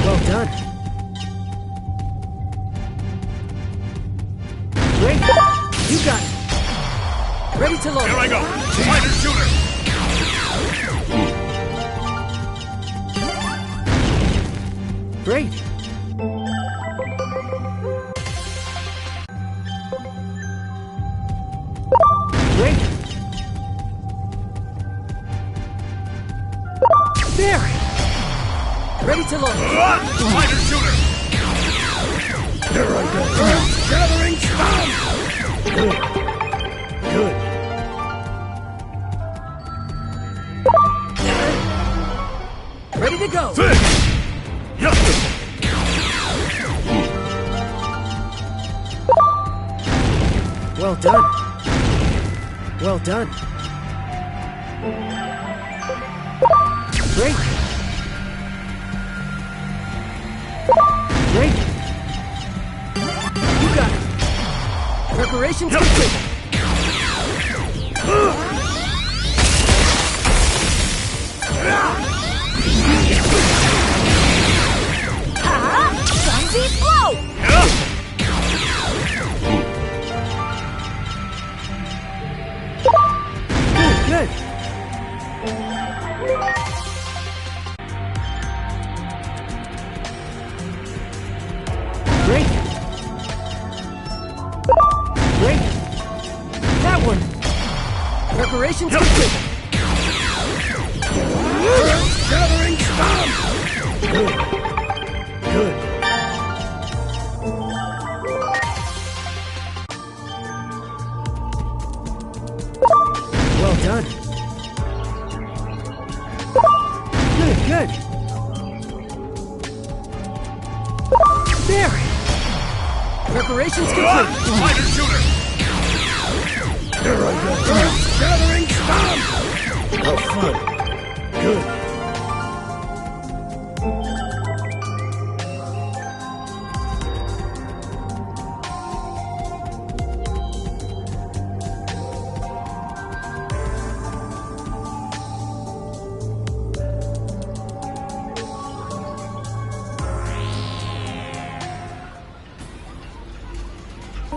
Well done. Great. You got it. Ready to load. Here I go. Fighter shooter. Great. Great. There. Ready to load. Fighter shooter. Here I go. Gathering storm. Good. Good. Ready to go. Well done. Well done. Great. Great. You got it. Preparations complete. Frenzy blow! Good. Great. Great. That one. Preparations complete. Gathering storm. Good. Good. Well done. Good, good. There. Preparations complete. Fighter shooter. Here I go. Gathering storm. How fun. Good.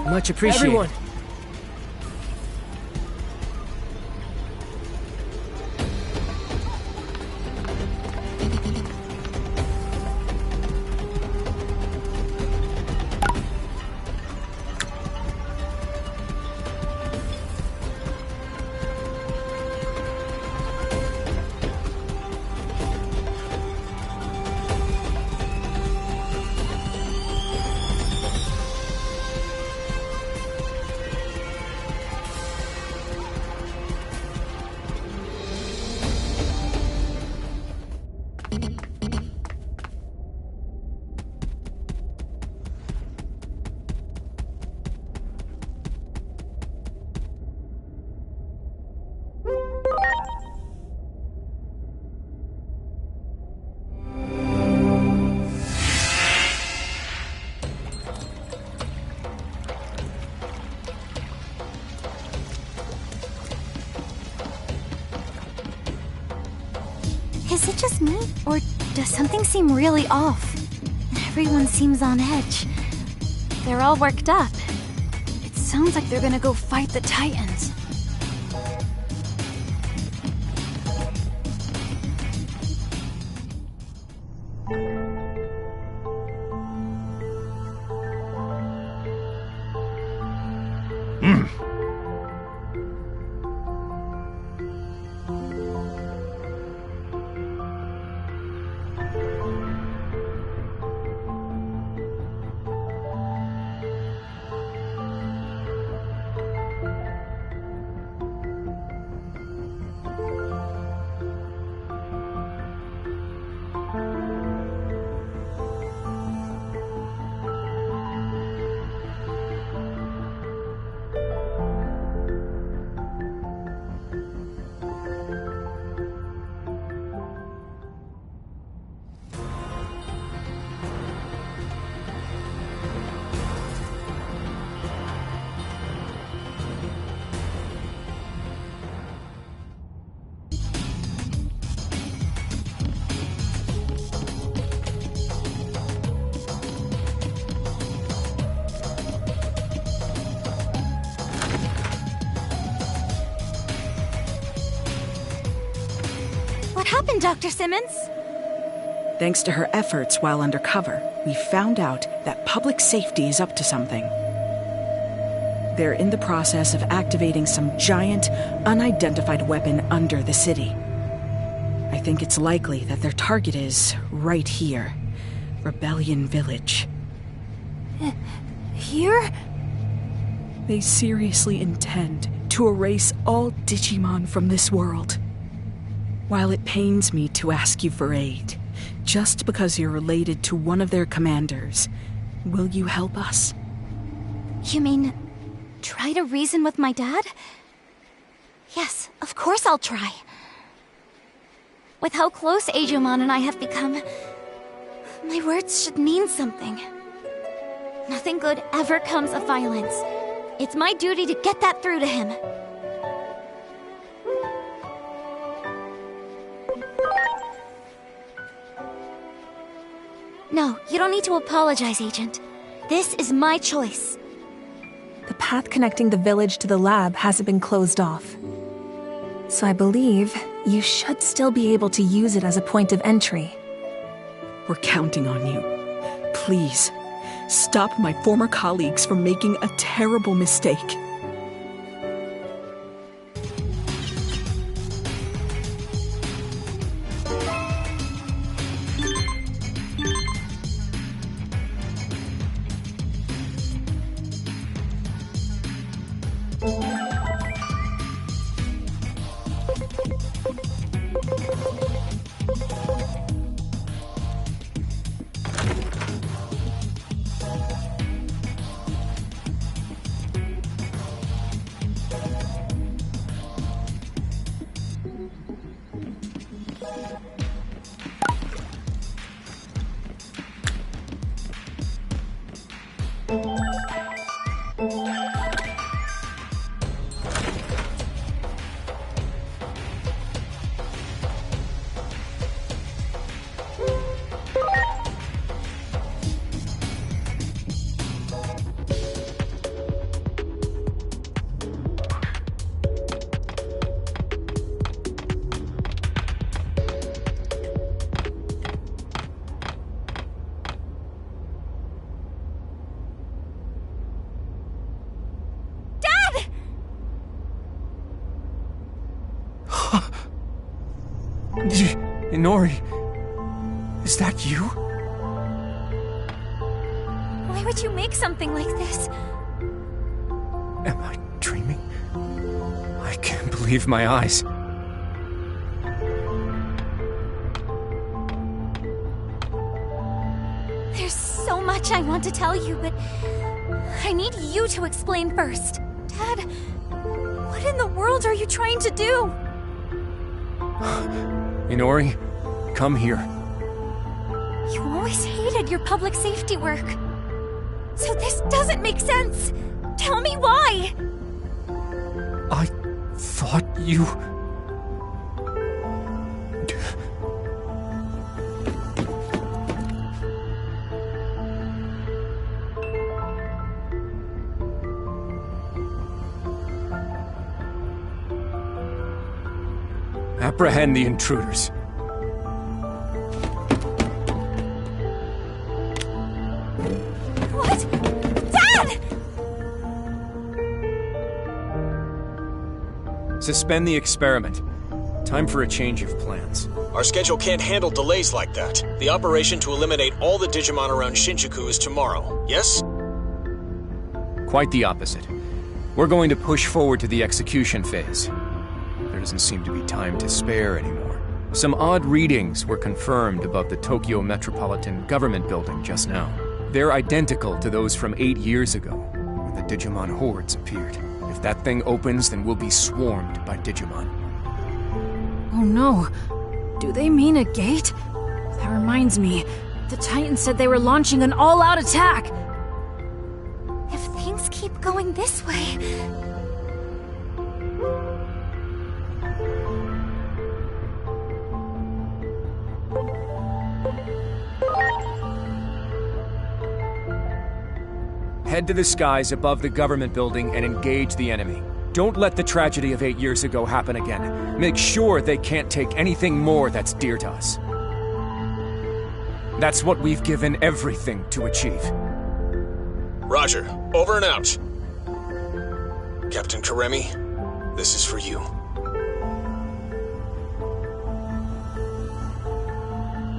Much appreciated. Everyone. Is it just me, or does something seem really off? Everyone seems on edge. They're all worked up. It sounds like they're gonna go fight the Titans. happened, Dr. Simmons? Thanks to her efforts while undercover, we found out that public safety is up to something. They're in the process of activating some giant, unidentified weapon under the city. I think it's likely that their target is right here. Rebellion Village. Here? They seriously intend to erase all Digimon from this world. While it pains me to ask you for aid, just because you're related to one of their commanders, will you help us? You mean, try to reason with my dad? Yes, of course I'll try. With how close Agumon and I have become, my words should mean something. Nothing good ever comes of violence. It's my duty to get that through to him. No, you don't need to apologize, Agent. This is my choice. The path connecting the village to the lab hasn't been closed off. So I believe you should still be able to use it as a point of entry. We're counting on you. Please, stop my former colleagues from making a terrible mistake. Inori, is that you? Why would you make something like this? Am I dreaming? I can't believe my eyes. There's so much I want to tell you, but I need you to explain first. Dad, what in the world are you trying to do? Inori, come here. You always hated your public safety work. So this doesn't make sense. Tell me why. I thought you... Apprehend the intruders. What? Dad! Suspend the experiment. Time for a change of plans. Our schedule can't handle delays like that. The operation to eliminate all the Digimon around Shinjuku is tomorrow, yes? Quite the opposite. We're going to push forward to the execution phase. There doesn't seem to be time to spare anymore. Some odd readings were confirmed above the Tokyo Metropolitan Government Building just now. They're identical to those from 8 years ago, when the Digimon hordes appeared. If that thing opens, then we'll be swarmed by Digimon. Oh no. Do they mean a gate? That reminds me. The Titans said they were launching an all-out attack! If things keep going this way... Head to the skies above the government building and engage the enemy. Don't let the tragedy of 8 years ago happen again. Make sure they can't take anything more that's dear to us. That's what we've given everything to achieve. Roger. Over and out. Captain Karemi, this is for you.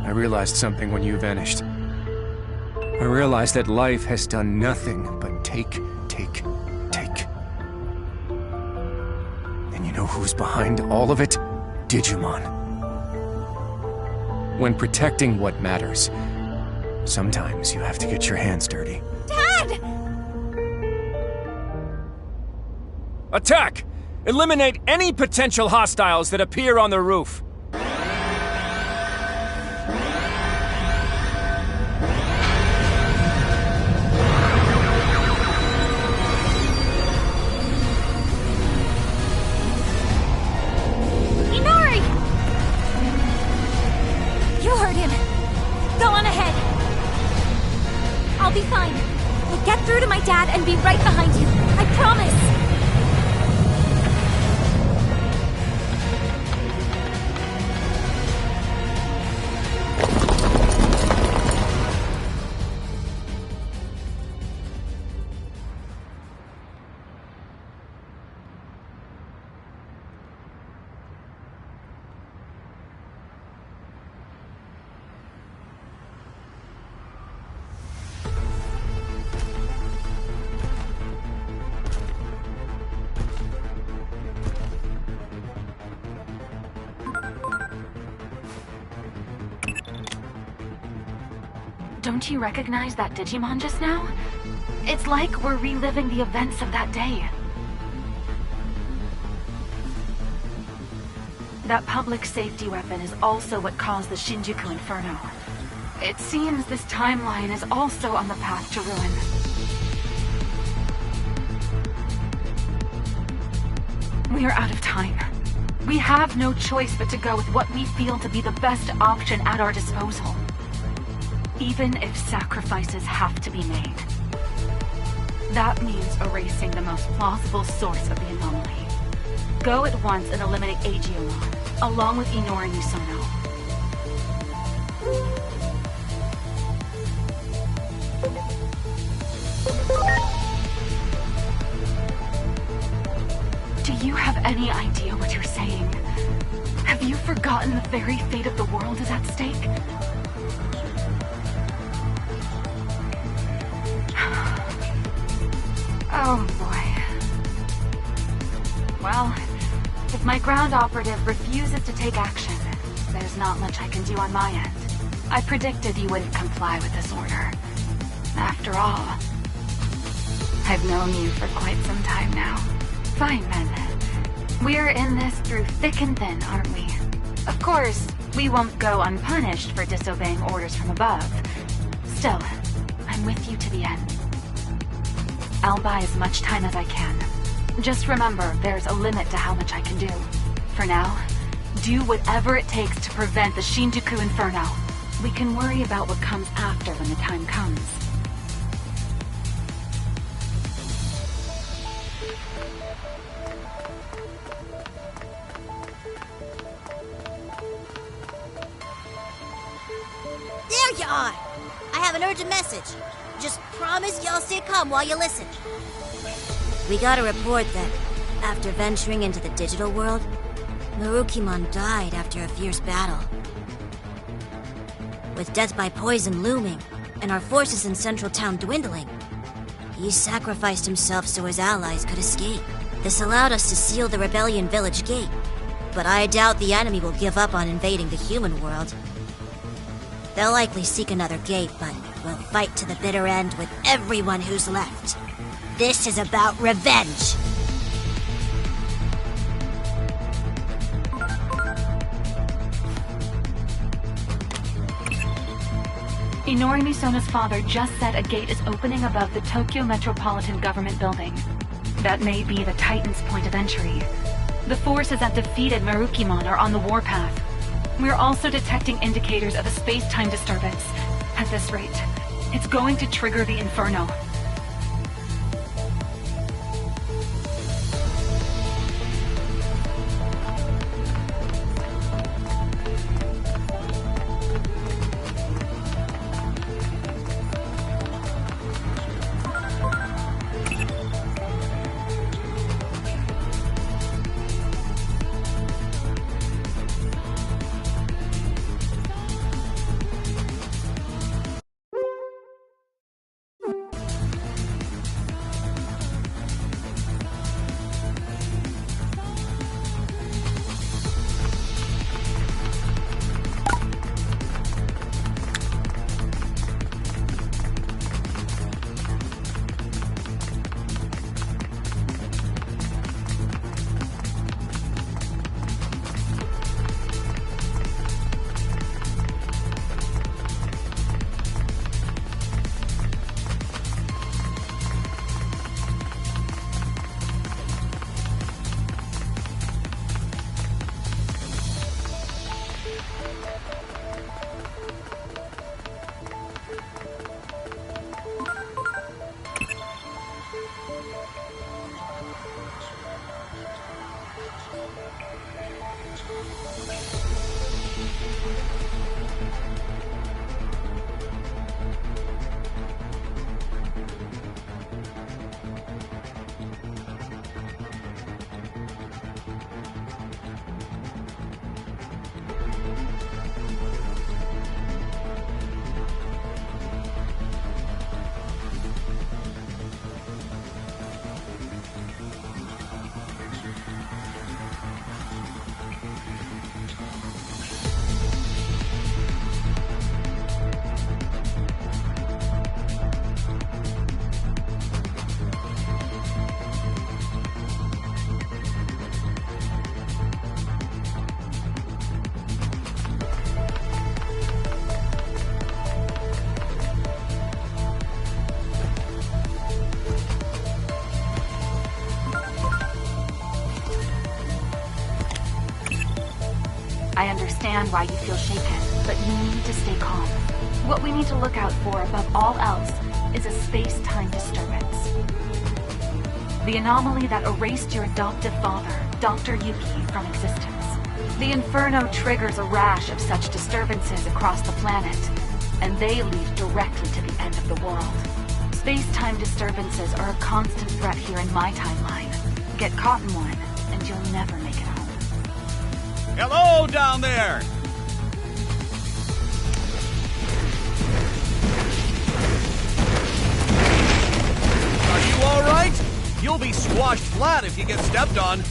I realized something when you vanished. I realized that life has done nothing but take. And you know who's behind all of it? Digimon. When protecting what matters, sometimes you have to get your hands dirty. Dad! Attack! Eliminate any potential hostiles that appear on the roof. Inori! You heard him. Go on ahead. I'll be fine. We'll get through to my dad and be right behind you. I promise. Don't you recognize that Digimon just now? It's like we're reliving the events of that day. That public safety weapon is also what caused the Shinjuku Inferno. It seems this timeline is also on the path to ruin. We are out of time. We have no choice but to go with what we feel to be the best option at our disposal. Even if sacrifices have to be made. That means erasing the most plausible source of the anomaly. Go at once and eliminate Digimon, along with Inori Misono. Do you have any idea what you're saying? Have you forgotten the very fate of the world is at stake? Oh boy. Well, if my ground operative refuses to take action, there's not much I can do on my end. I predicted you wouldn't comply with this order. After all, I've known you for quite some time now. Fine, then. We're in this through thick and thin, aren't we? Of course, we won't go unpunished for disobeying orders from above. Still, I'm with you to the end. I'll buy as much time as I can. Just remember, there's a limit to how much I can do. For now, do whatever it takes to prevent the Shinjuku Inferno. We can worry about what comes after when the time comes. There you are! I have an urgent message. Just promise y'all stay calm while you listen. We got a report that, after venturing into the digital world, Marukimon died after a fierce battle. With death by poison looming, and our forces in Central Town dwindling, he sacrificed himself so his allies could escape. This allowed us to seal the Rebellion Village gate, but I doubt the enemy will give up on invading the human world. They'll likely seek another gate, but we'll fight to the bitter end with everyone who's left. This is about revenge! Inori Misono's father just said a gate is opening above the Tokyo Metropolitan Government Building. That may be the Titan's point of entry. The forces that defeated Marukimon are on the warpath. We're also detecting indicators of a space-time disturbance. At this rate, it's going to trigger the Inferno. understand why you feel shaken, but you need to stay calm. What we need to look out for above all else is a space-time disturbance. The anomaly that erased your adoptive father, Dr. Yuki, from existence. The Inferno triggers a rash of such disturbances across the planet, and they lead directly to the end of the world. Space-time disturbances are a constant threat here in my timeline. Get caught in one, and you'll never make it home. Hello down there! Are you all right? You'll be squashed flat if you get stepped on.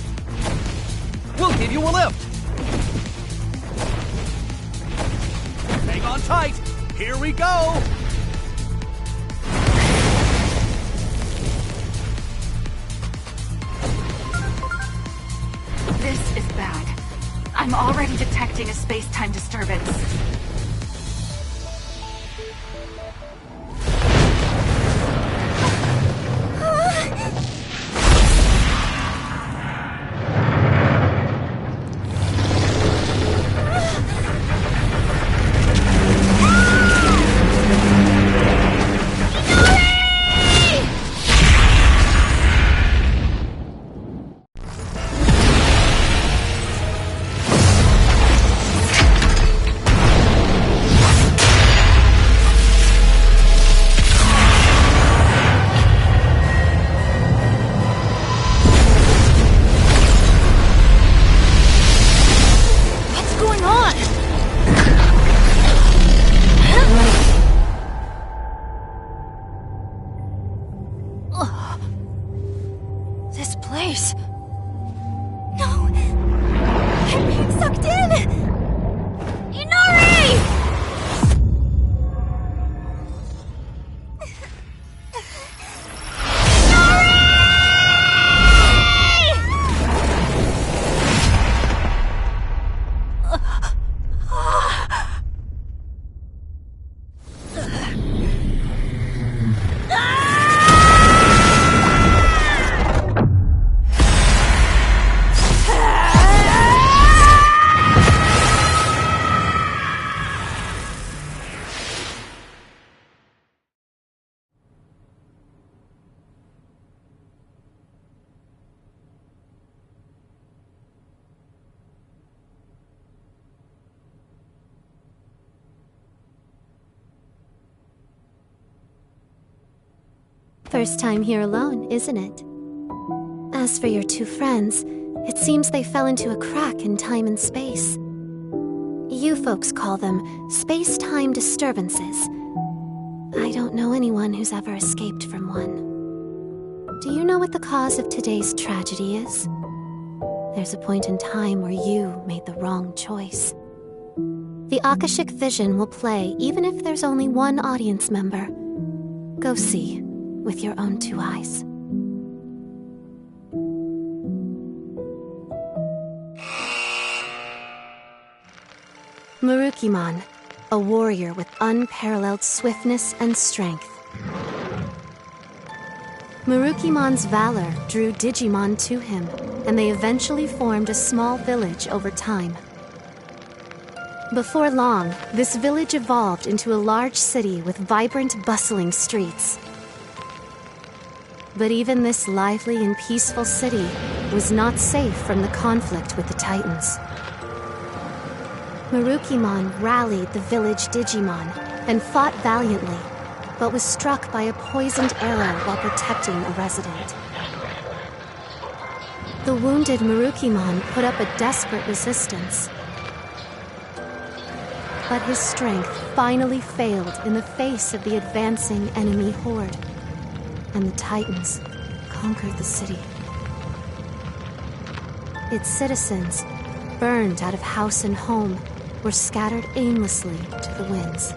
We'll give you a lift. Hang on tight. Here we go. This is bad. I'm already detecting a space-time disturbance. This place... No! I'm being sucked in! Inori! First time here alone, isn't it? As for your two friends, it seems they fell into a crack in time and space. You folks call them space-time disturbances. I don't know anyone who's ever escaped from one. Do you know what the cause of today's tragedy is? There's a point in time where you made the wrong choice. The Akashic Vision will play even if there's only one audience member. Go see with your own two eyes. Marukimon, a warrior with unparalleled swiftness and strength. Marukimon's valor drew Digimon to him, and they eventually formed a small village over time. Before long, this village evolved into a large city with vibrant, bustling streets. But even this lively and peaceful city was not safe from the conflict with the Titans. Marukimon rallied the village Digimon and fought valiantly, but was struck by a poisoned arrow while protecting a resident. The wounded Marukimon put up a desperate resistance. But his strength finally failed in the face of the advancing enemy horde, and the Titans conquered the city. Its citizens, burned out of house and home, were scattered aimlessly to the winds.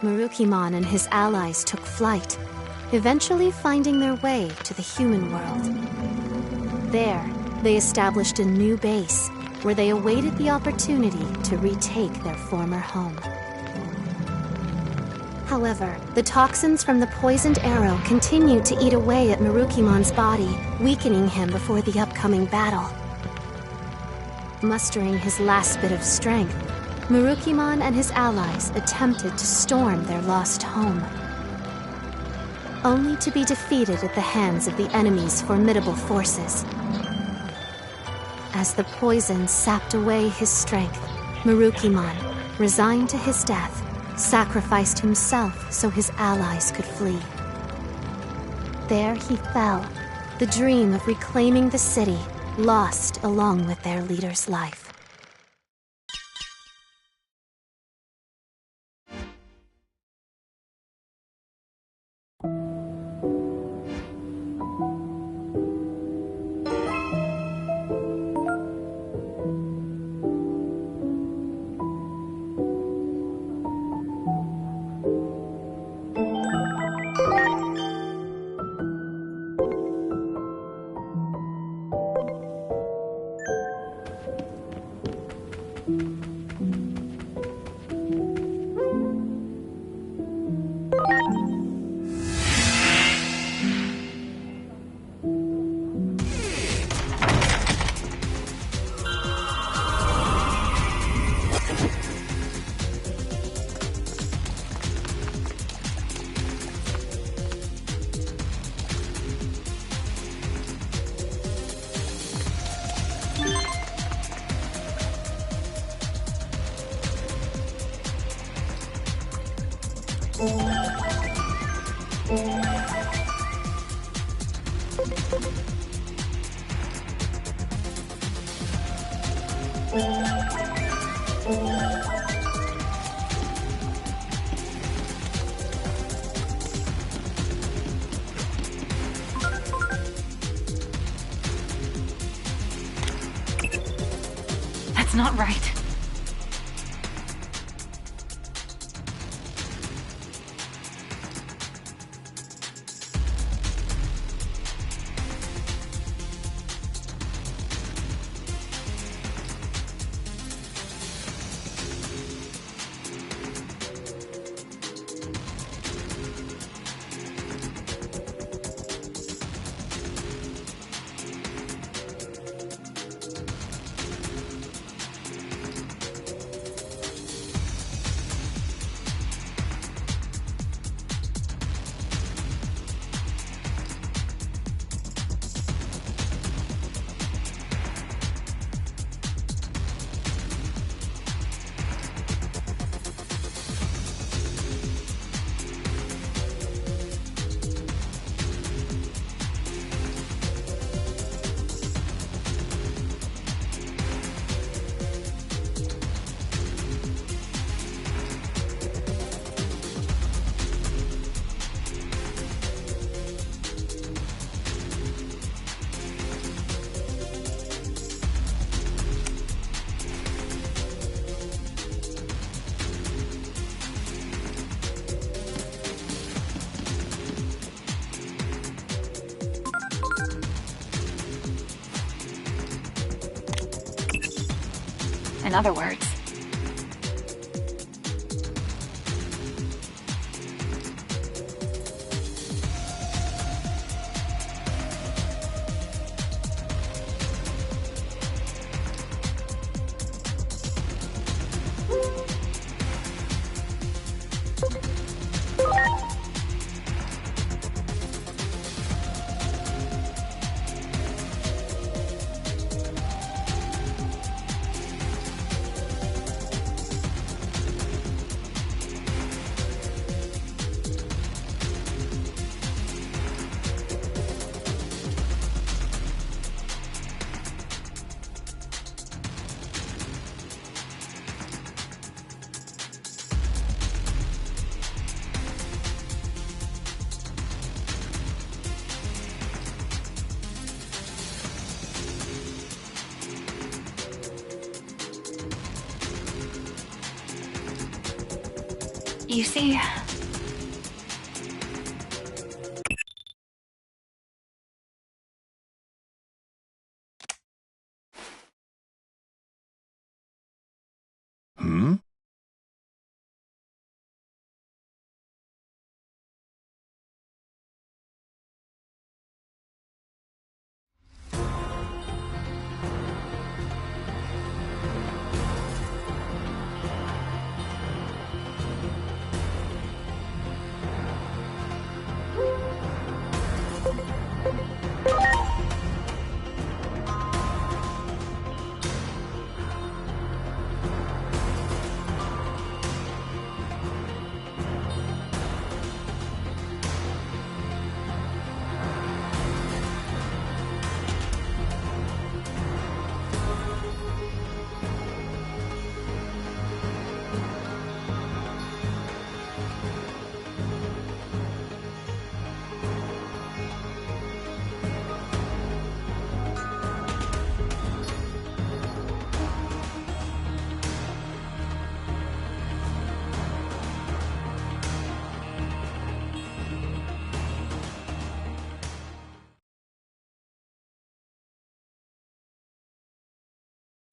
Marukimon and his allies took flight, eventually finding their way to the human world. There, they established a new base, where they awaited the opportunity to retake their former home. However, the toxins from the poisoned arrow continued to eat away at Marukimon's body, weakening him before the upcoming battle. mustering his last bit of strength, Marukimon and his allies attempted to storm their lost home, only to be defeated at the hands of the enemy's formidable forces. As the poison sapped away his strength, Marukimon, resigned to his death, sacrificed himself so his allies could flee. There he fell, the dream of reclaiming the city lost along with their leader's life. That's not right. In other words, you see, Hmm?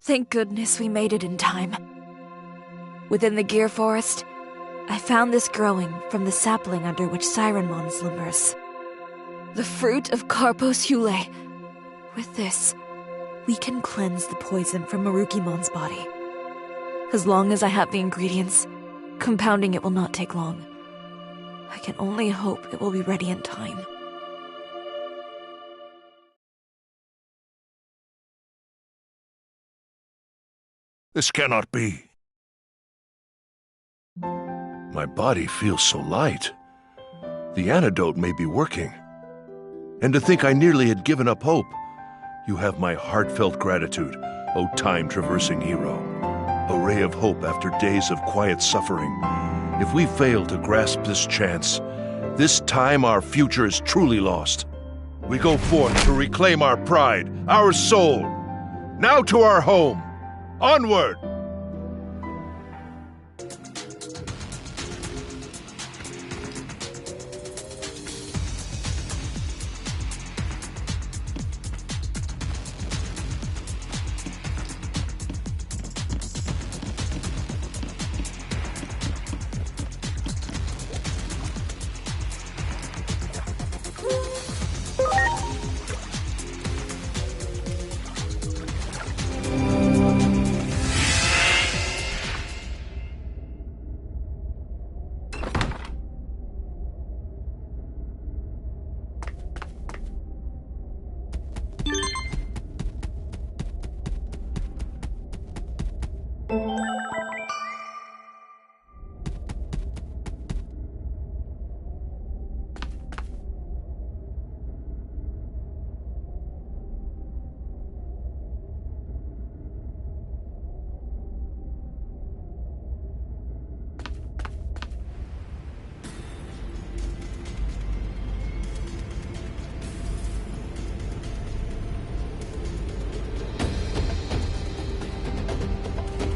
Thank goodness we made it in time. Within the Gear Forest, I found this growing from the sapling under which Sirenmon slumbers. The fruit of Carpos Hule. With this, we can cleanse the poison from Marukimon's body. As long as I have the ingredients, compounding it will not take long. I can only hope it will be ready in time. This cannot be. My body feels so light. The antidote may be working. And to think I nearly had given up hope. You have my heartfelt gratitude, O time-traversing hero. A ray of hope after days of quiet suffering. If we fail to grasp this chance, this time our future is truly lost. We go forth to reclaim our pride, our soul. Now to our home. Onward!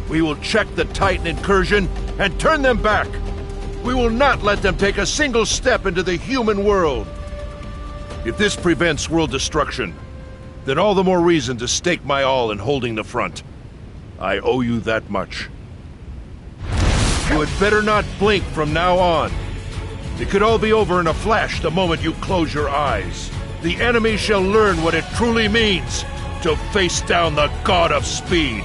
We will check the Titan incursion and turn them back. We will not let them take a single step into the human world. If this prevents world destruction, then all the more reason to stake my all in holding the front. I owe you that much. You had better not blink from now on. It could all be over in a flash the moment you close your eyes. The enemy shall learn what it truly means to face down the God of Speed.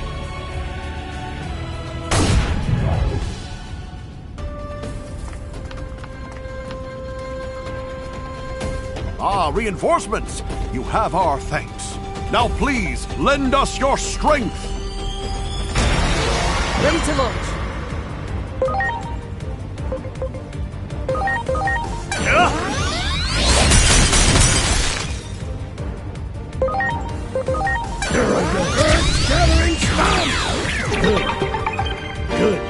Ah, reinforcements! You have our thanks. Now please, lend us your strength! Ready to launch. Here I go. Earth-gathering stomp! Good.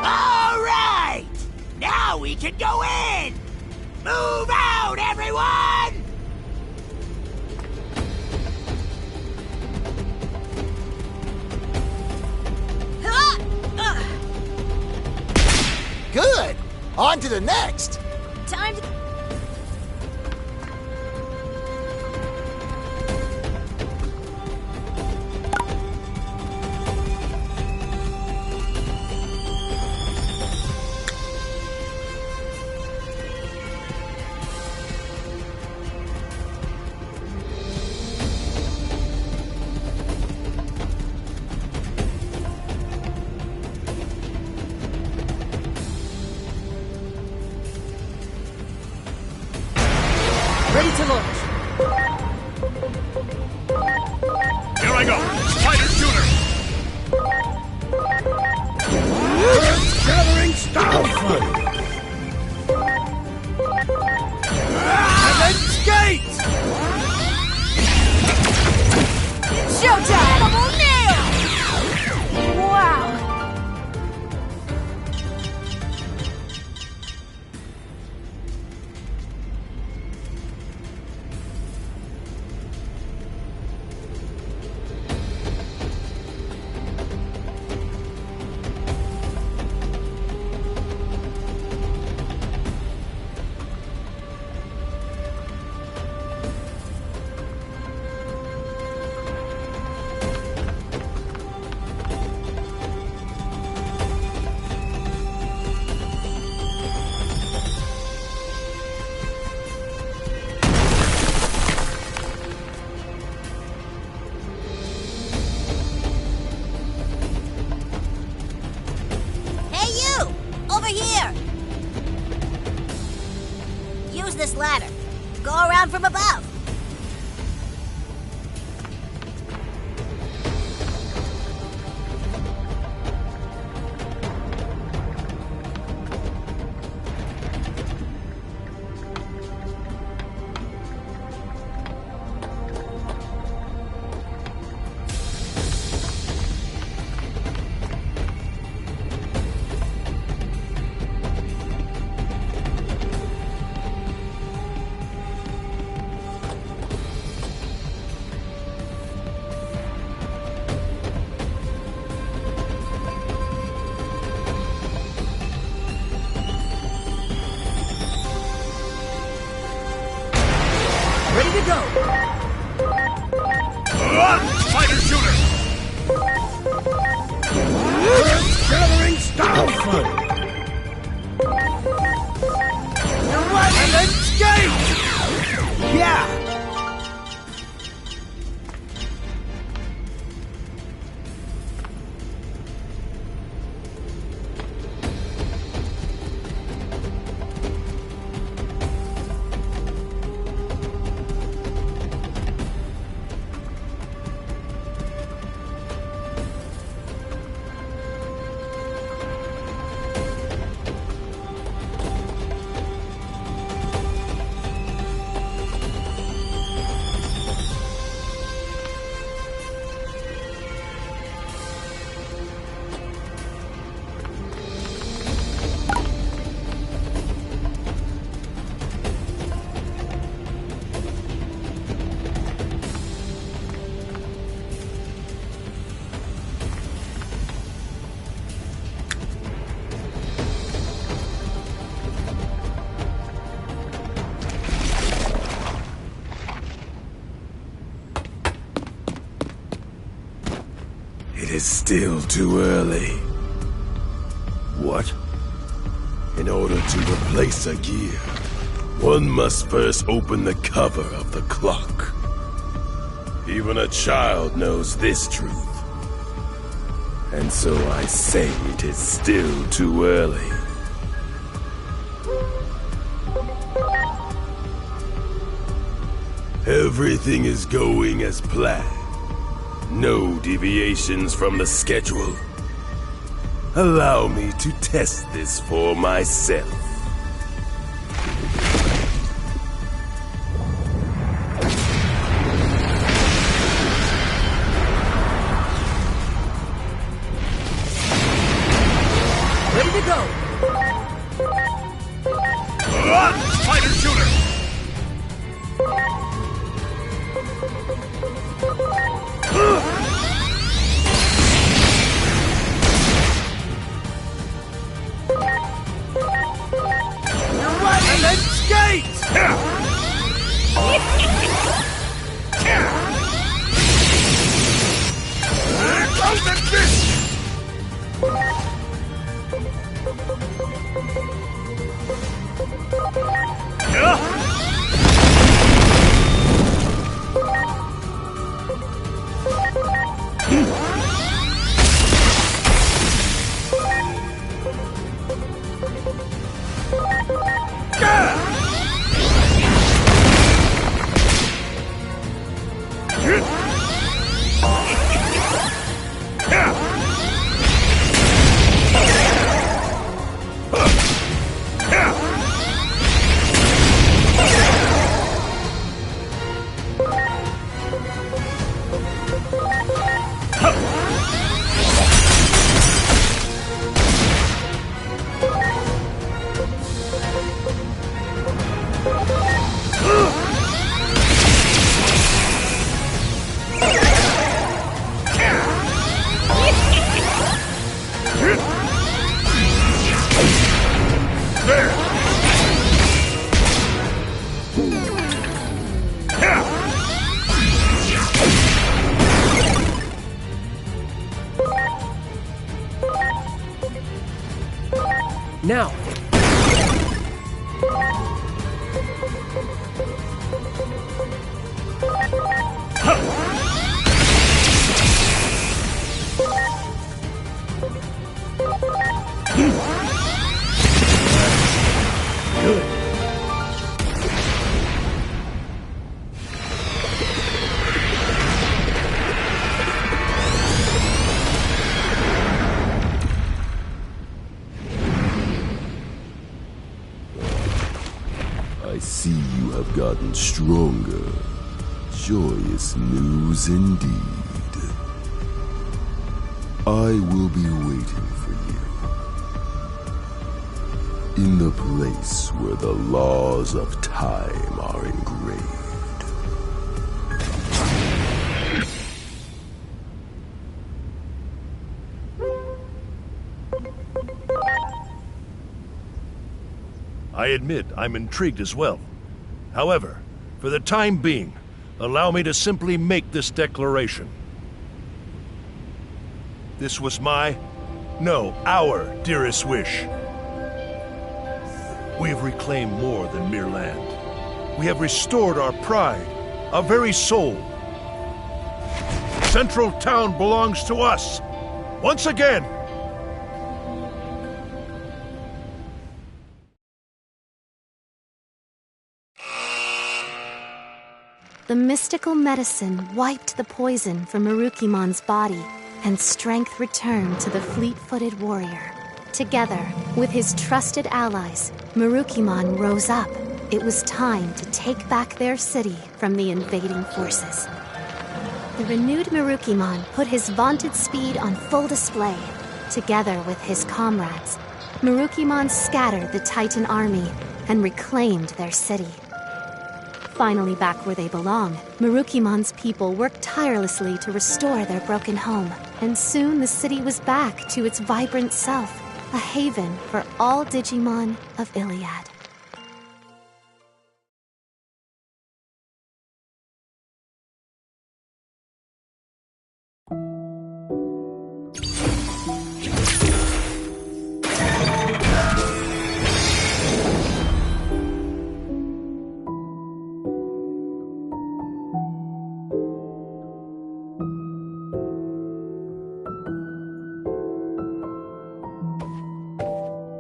All right! Now we can go in! Move out, everyone! Good! On to the next! Time to... Ready to launch. Here I go! Spider shooter! Earth-gathering stomp! Heaven's Gate! Showtime! Double nail! Wow! this ladder. Go around from above. Ready to go! Fighter shooter! Gathering style! Fun! And then skate! Yeah! It is still too early. What? In order to replace a gear, one must first open the cover of the clock. Even a child knows this truth. And so I say it is still too early. Everything is going as planned. No deviations from the schedule. Allow me to test this for myself. Ready to go! Fighter shooter! And then skate! Here comes the fish! Now! I see you have gotten stronger. Joyous news indeed. I will be waiting for you in the place where the laws of time are engraved. I admit I'm intrigued as well. However, for the time being, allow me to simply make this declaration. This was our dearest wish. We have reclaimed more than mere land. We have restored our pride, our very soul. Central Town belongs to us, once again. The mystical medicine wiped the poison from Marukimon's body, and strength returned to the fleet-footed warrior. Together, with his trusted allies, Marukimon rose up. It was time to take back their city from the invading forces. The renewed Marukimon put his vaunted speed on full display. Together with his comrades, Marukimon scattered the Titan army and reclaimed their city. Finally back where they belong, Marukimon's people worked tirelessly to restore their broken home, and soon the city was back to its vibrant self, a haven for all Digimon of Iliad.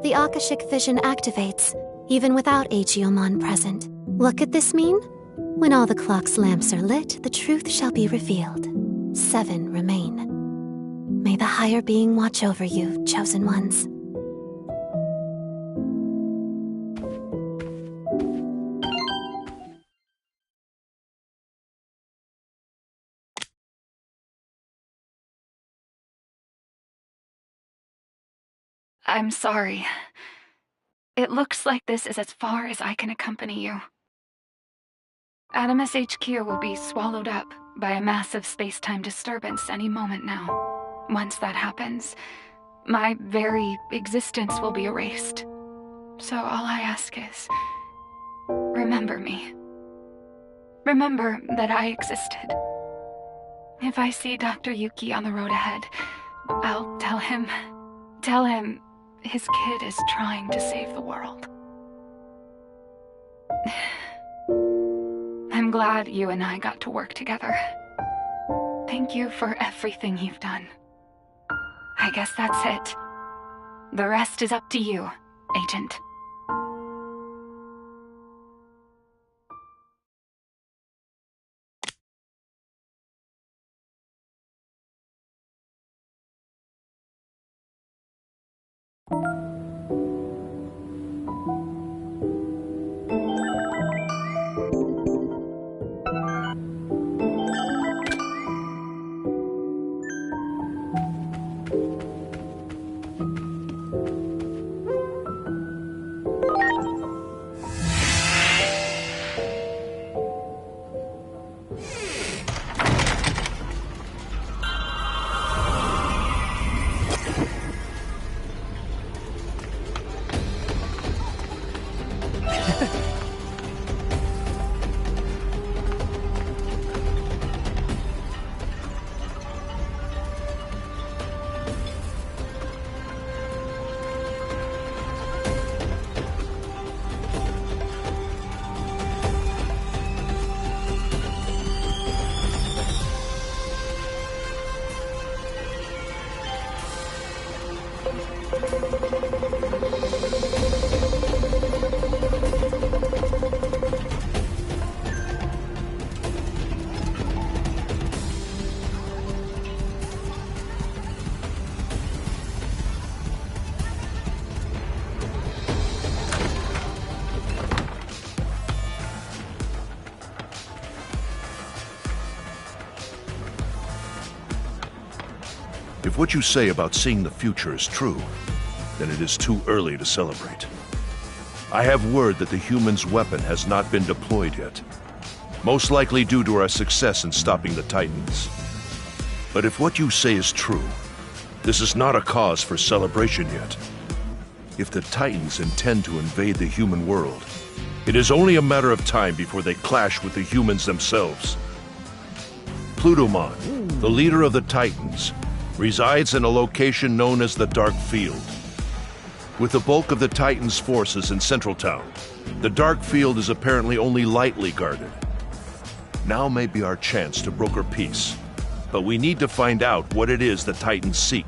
The Akashic vision activates, even without Aegeomon present. What could this mean? When all the clock's lamps are lit, the truth shall be revealed. 7 remain. May the higher being watch over you, chosen ones. I'm sorry. It looks like this is as far as I can accompany you. Adamus HQ will be swallowed up by a massive space-time disturbance any moment now. Once that happens, my very existence will be erased. So all I ask is, remember me. Remember that I existed. If I see Dr. Yuki on the road ahead, I'll tell him his kid is trying to save the world. I'm glad you and I got to work together. Thank you for everything you've done. I guess that's it. The rest is up to you, Agent. If what you say about seeing the future is true, then it is too early to celebrate. I have word that the humans' weapon has not been deployed yet, most likely due to our success in stopping the Titans. But if what you say is true, this is not a cause for celebration yet. If the Titans intend to invade the human world, it is only a matter of time before they clash with the humans themselves. Plutomon, the leader of the Titans, resides in a location known as the Dark Field. With the bulk of the Titans' forces in Central Town, the Dark Field is apparently only lightly guarded. Now may be our chance to broker peace, but we need to find out what it is the Titans seek.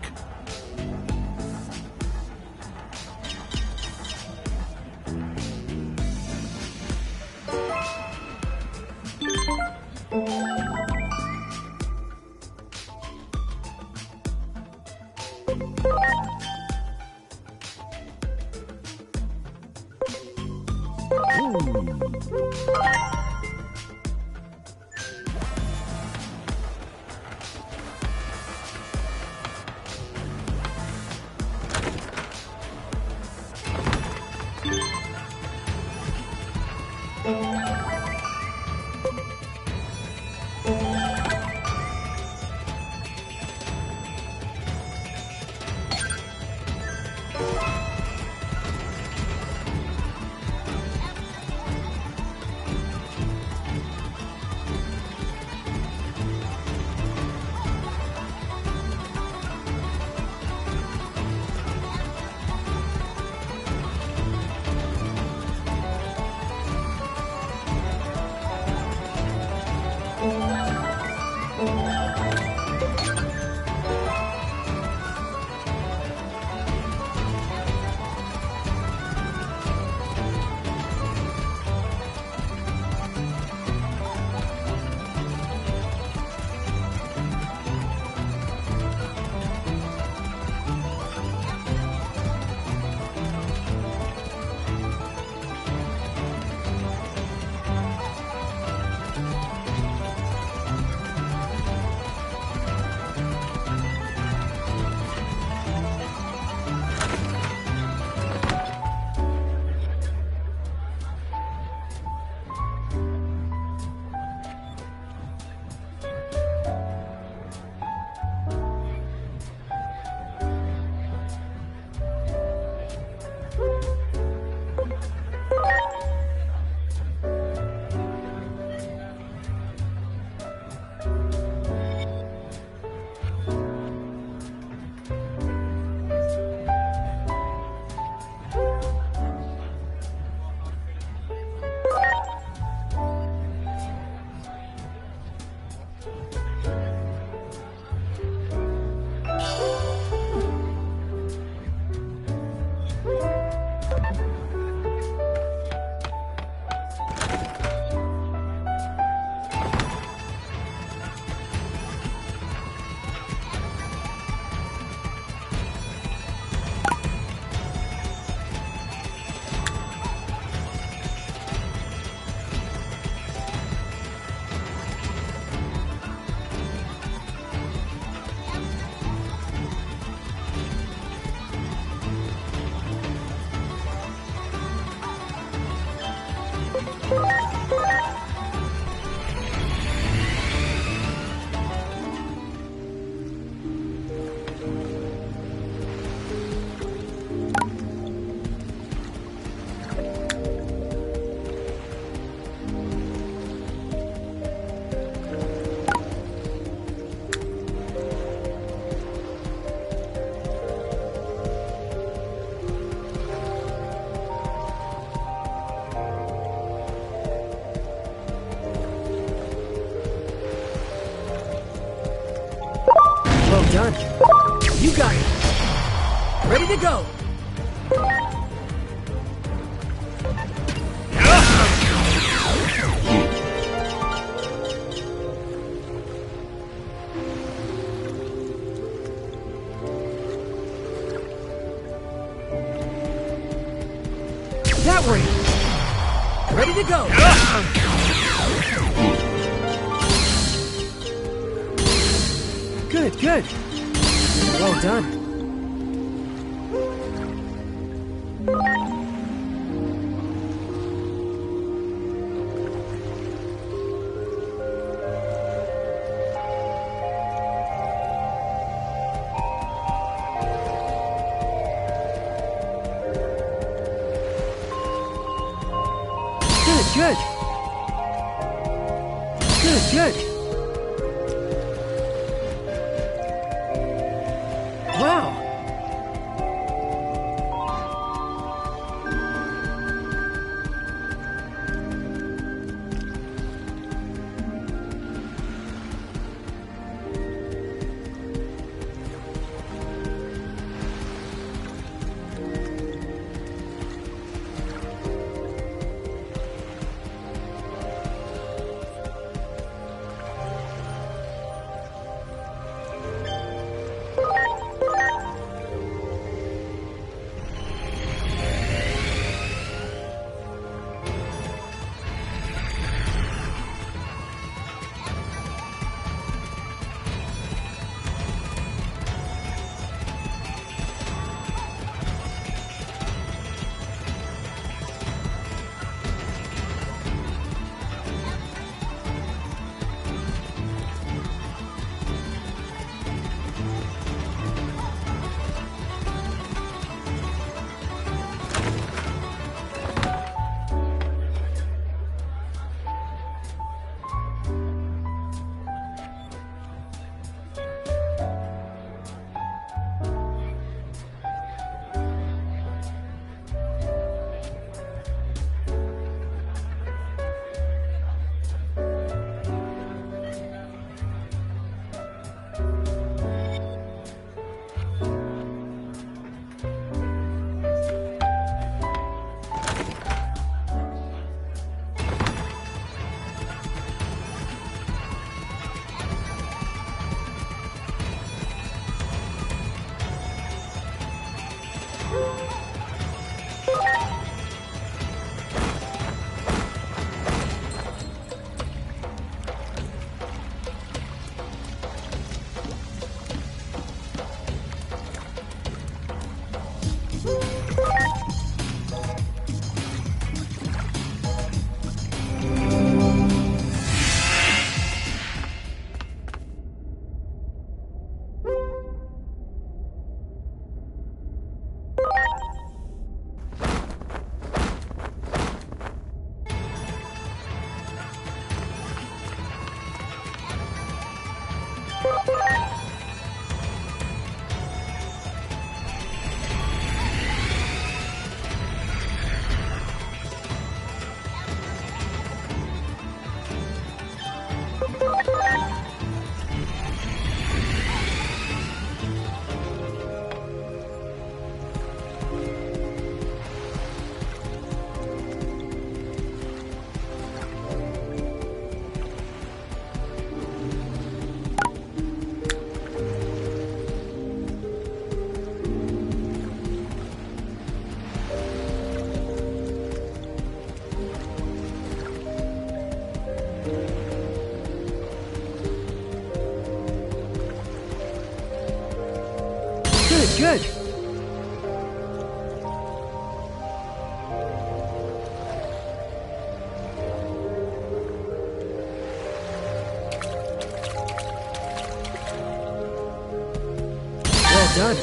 Done. You got it. Ready to go. That way. Ready to go. Good, good. Well done. Good. Good. Wow. Good. Well done.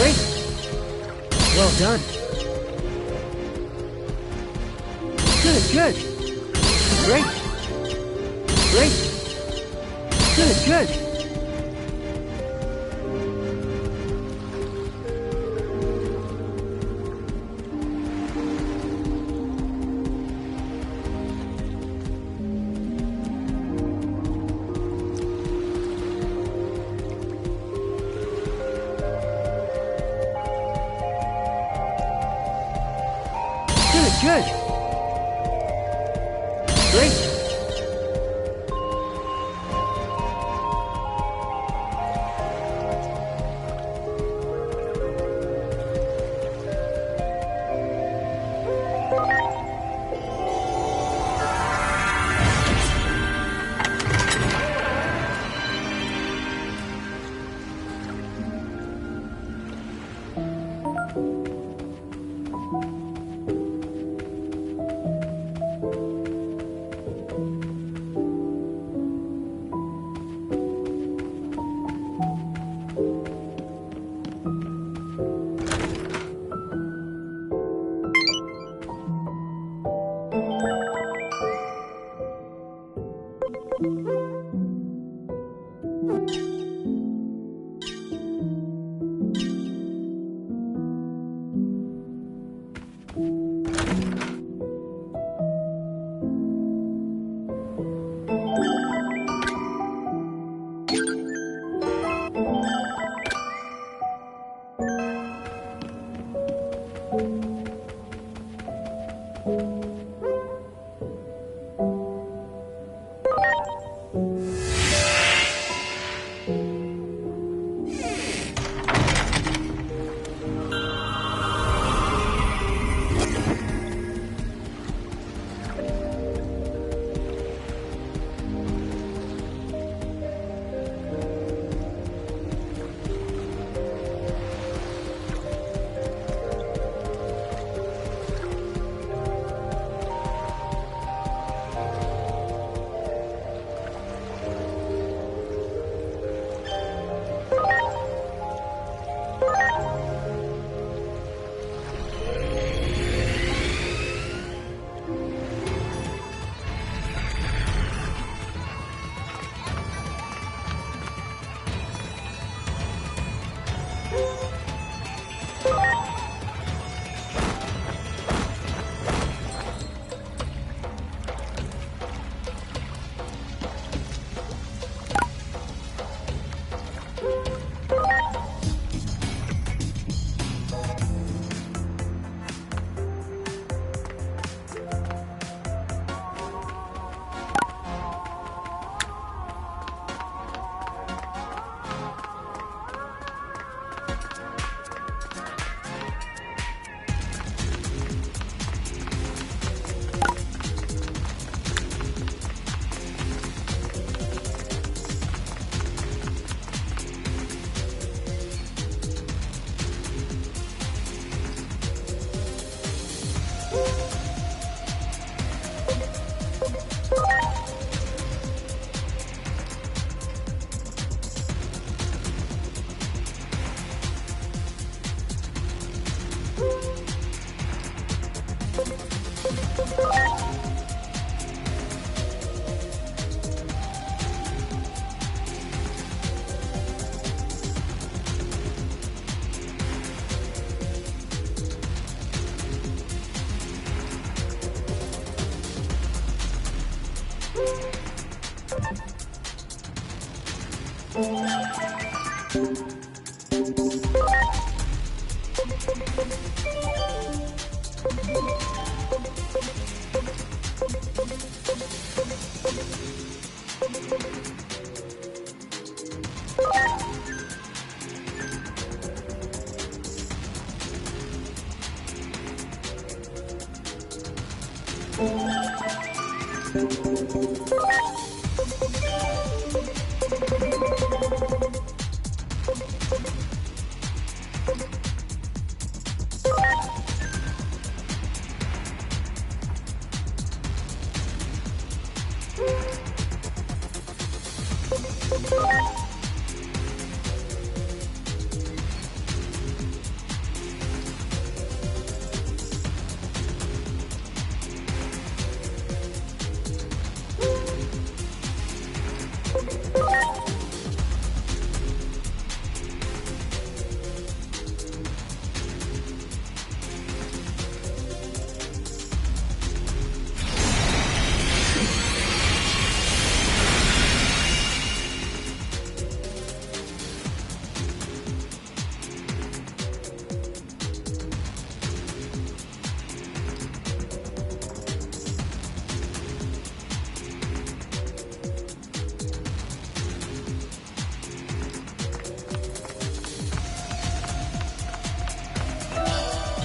Great. Well done. Good, good. Great. Great. Good, good. Good. Great.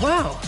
Wow!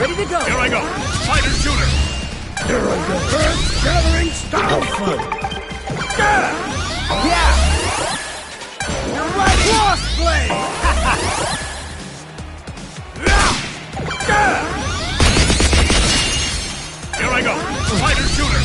Ready to go! Here I go! Fighter shooter! Here I go! Earth gathering style fight! Yeah! You're right! Crossblade! Here I go! Fighter shooter!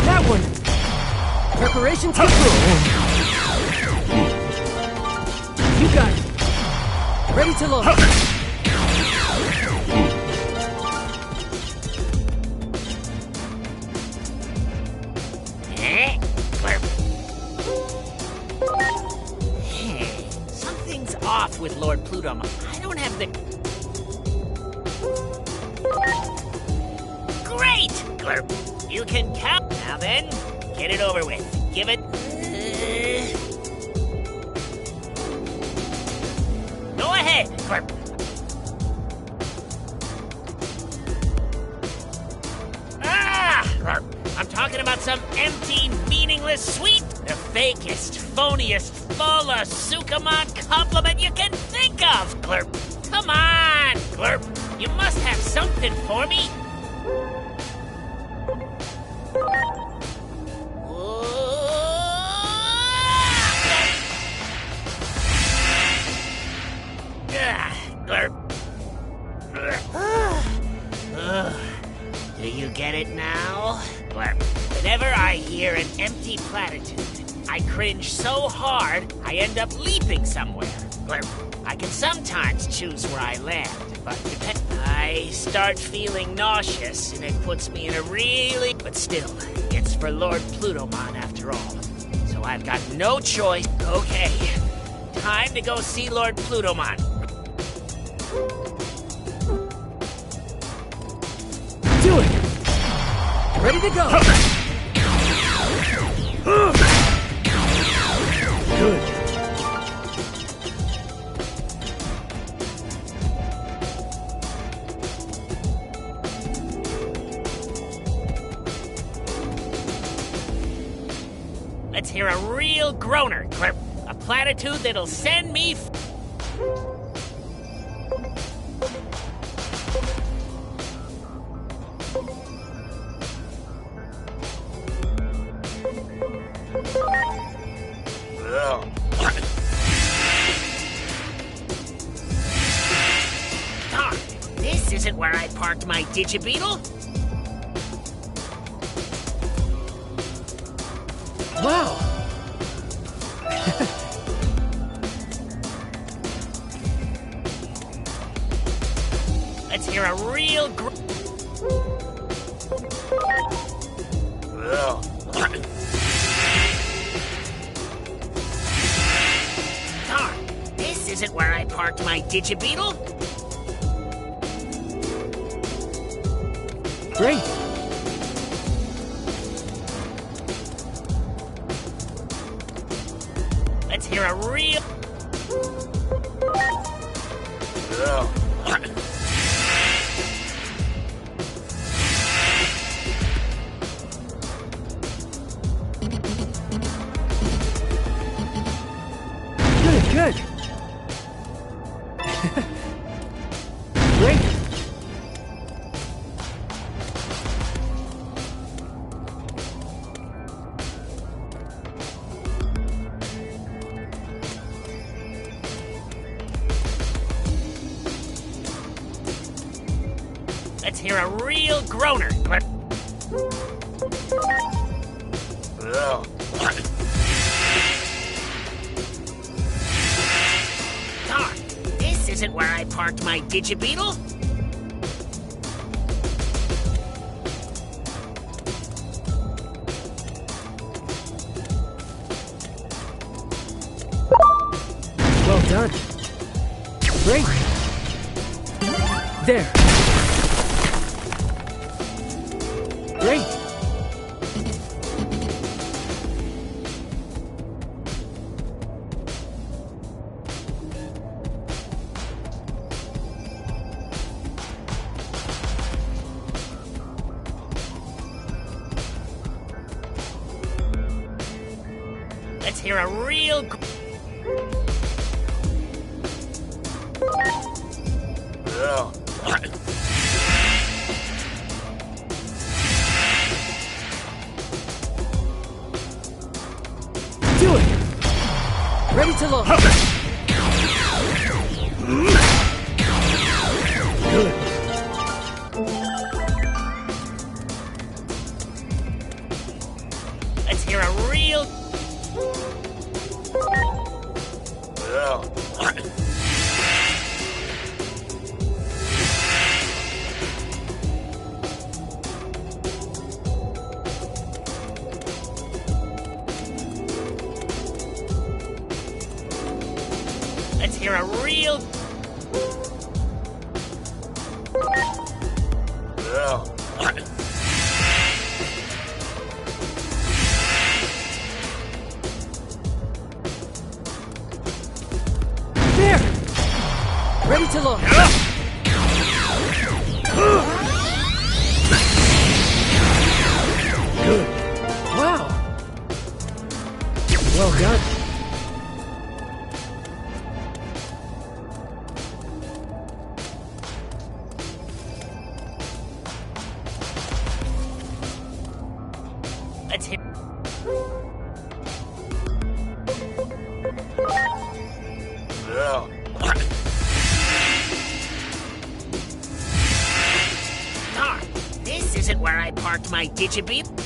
That one! Preparations complete! You got it! Ready to launch! Something's off with Lord Pluto. I don't have the... Great! Glurp, you can count. Now then, get it over with. Give it... Go ahead, Glurp. Glurp, I'm talking about some empty, meaningless sweet. The fakest, phoniest, full of Sukamon compliment you can think of, Glurp. Come on, Glurp. You must have something for me. Glurp. Do you get it now? Glurp. Whenever I hear an empty platitude, I cringe so hard I end up leaping somewhere. Glurp. I can sometimes choose where I land, but I start feeling nauseous and it puts me in a really... But still, it's for Lord Plutomon after all. So I've got no choice. Okay, time to go see Lord Plutomon. Do it! Ready to go! Good. Let's hear a real groaner, Glurp. A platitude that'll send me... Darn, this isn't where I parked my Digibeetle. Wow! Let's hear a real Darn, this isn't where I parked my Digibeetle. Great! Let's hear a real... Good. Great. Let's hear a real groaner. Darn, this isn't where I parked my Digibeetle. Well done. Great. There. Great. Let's hear a real... Do it. Ready to load. Good. Let's hear a real... Let's hear a real... There. Ready to load. Good. Wow. Well done. Let's hear... Darn, this isn't where I parked my Digibeetle.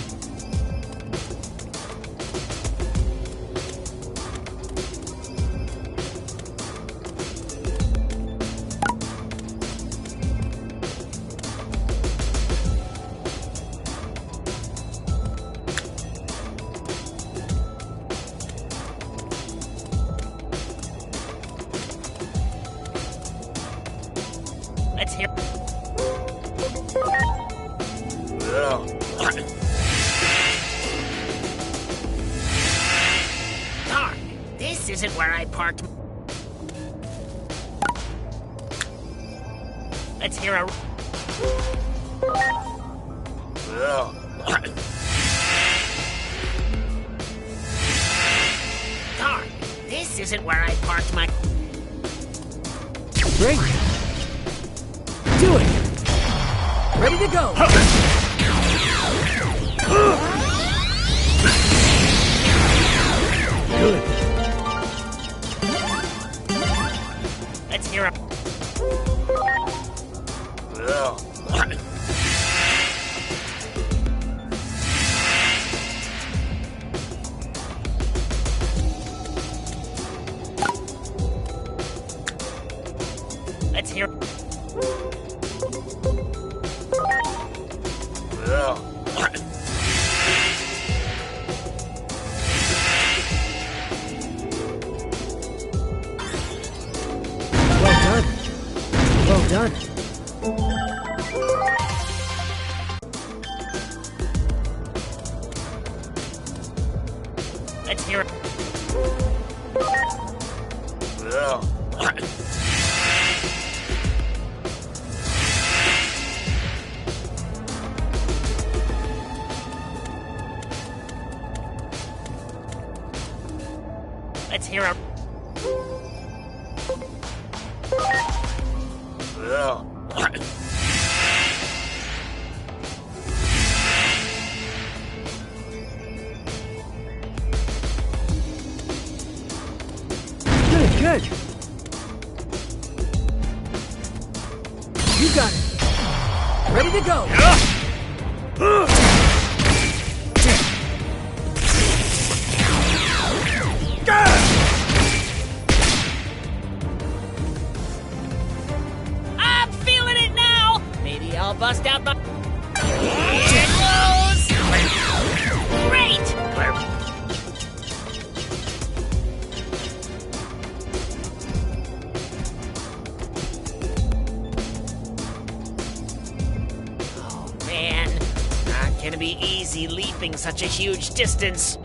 Let's hear... Darn, this isn't where I parked... Let's hear a... Darn, this isn't where I parked my... Great. Do it. Ready to go. Good. Let's hear a... Let's hear... Well done. Let's hear it. Let's hear a... Good. You got it. Ready to go. I'm feeling it now! Maybe I'll bust out my... Here goes! Great! Gonna be easy leaping such a huge distance.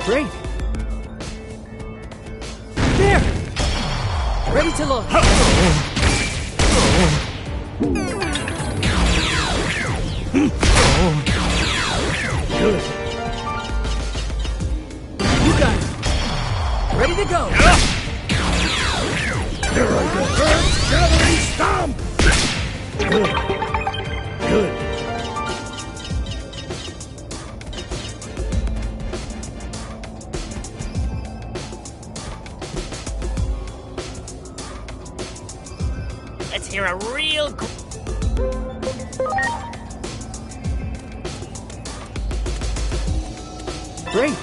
Great. There! Ready to launch. Good. You got it. Ready to go. There I go. First javelin stomp! Good. Good. Let's hear a real... Great.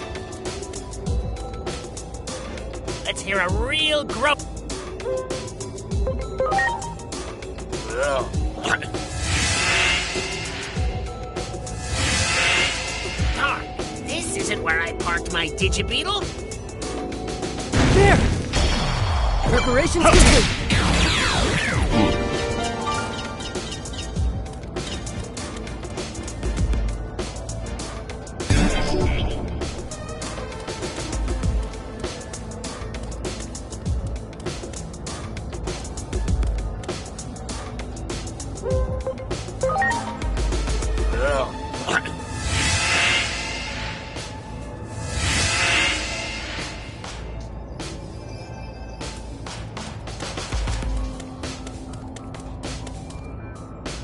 Let's hear a real grow... Darn, this isn't where I parked my Digibeetle. There! Preparations complete.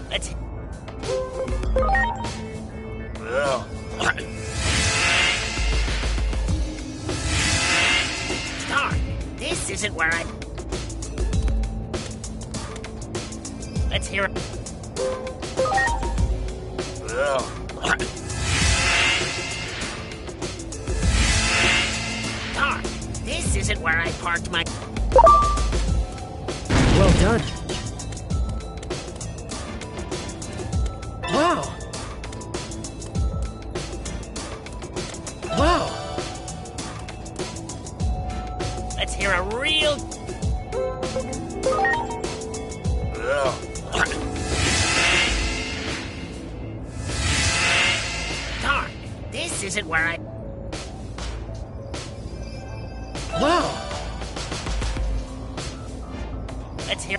Let's... Darn, this isn't where I... Let's hear it. Darn, this isn't where I parked my... Well done. Wow. Wow. Let's hear a real... Darn, this isn't where I... Wow. Let's hear...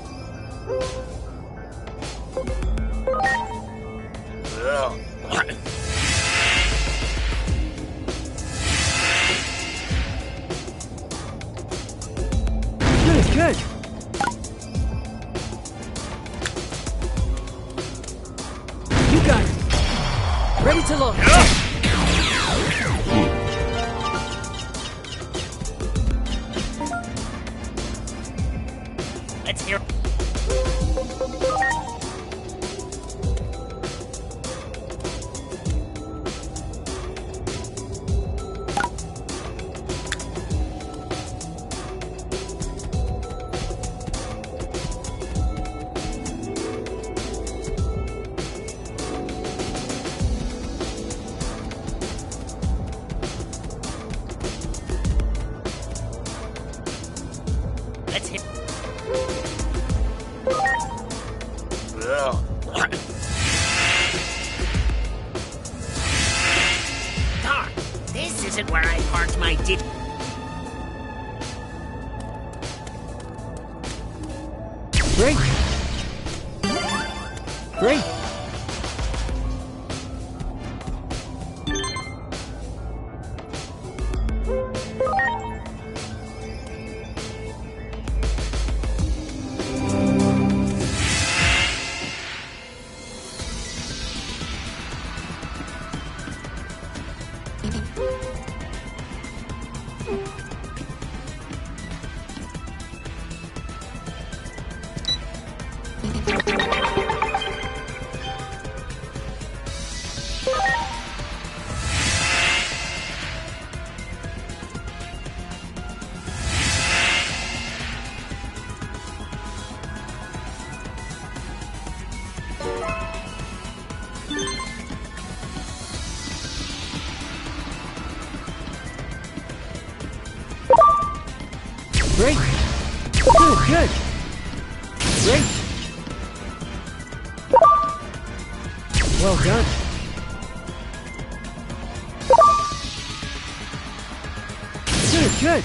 Good. You got it. Ready to launch. Let's hear... Let's hit. Darn, this isn't where I parked my Great! Great! Great! Good, good! Great! Well done! Good, good!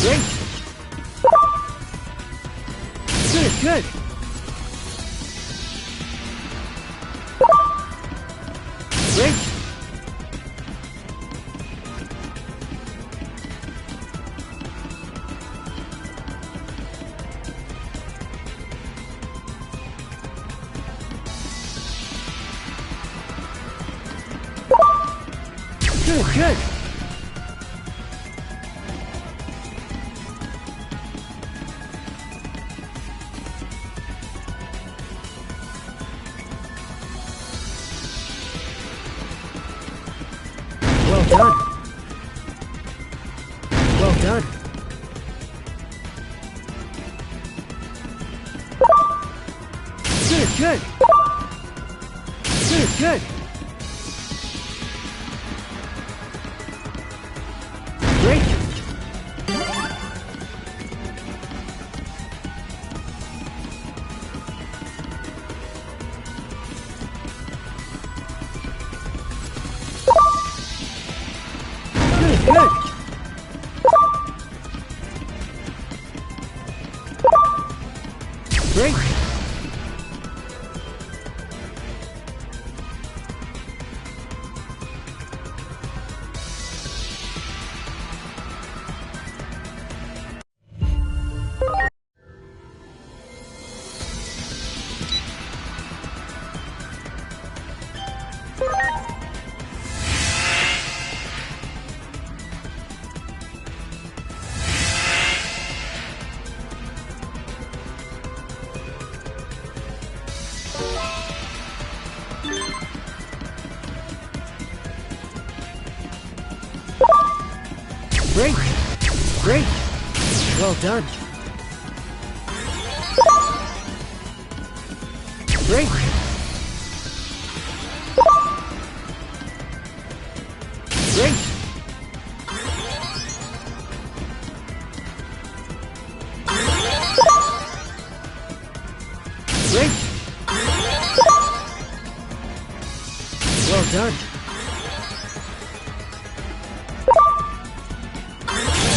Great! Good, good! Great! Good, good! Well done! Well done! Good, good! Good, good! Great! Good, good! Great! Great! Great! Well done! Great! Great! Great! Well done!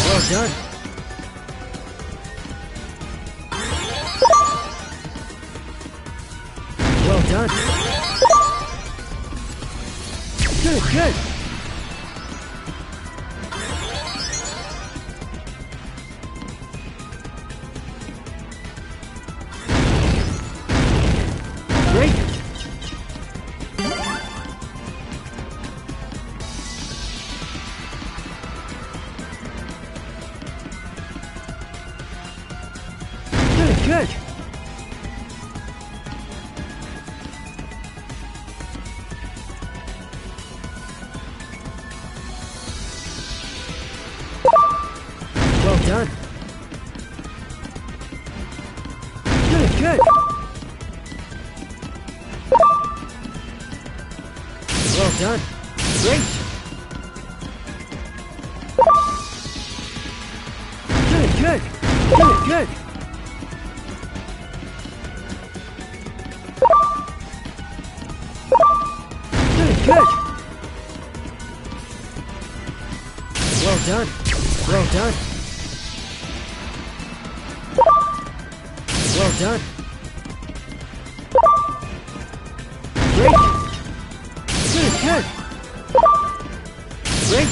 Well done! Well done! Good, good! Great! Good, good! Well done! Good, good! Well done! Great! Good! Good! Good! Well done! Well done! Well done! Great! Good! Great!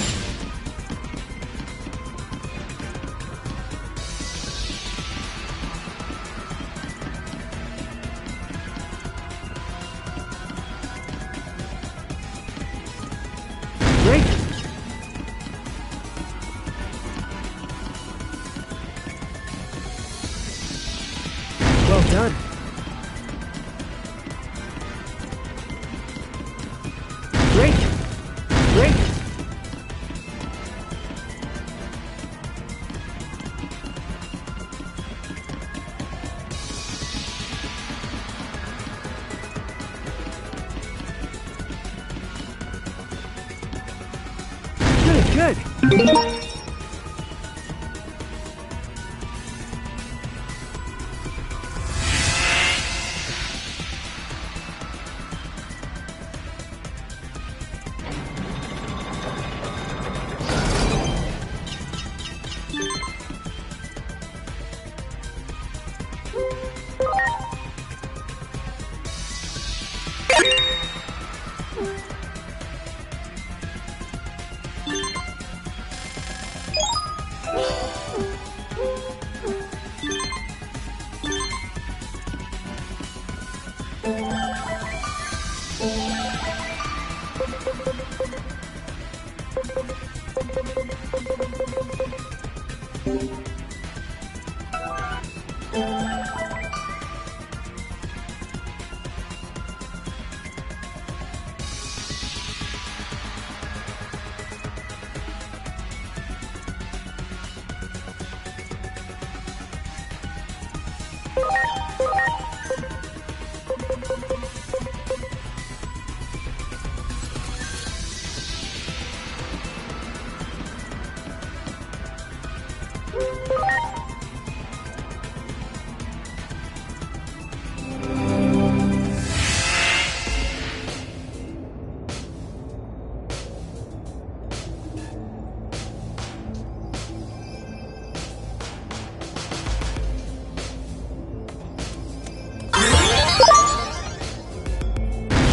Great! Well done! Great! Great! Good!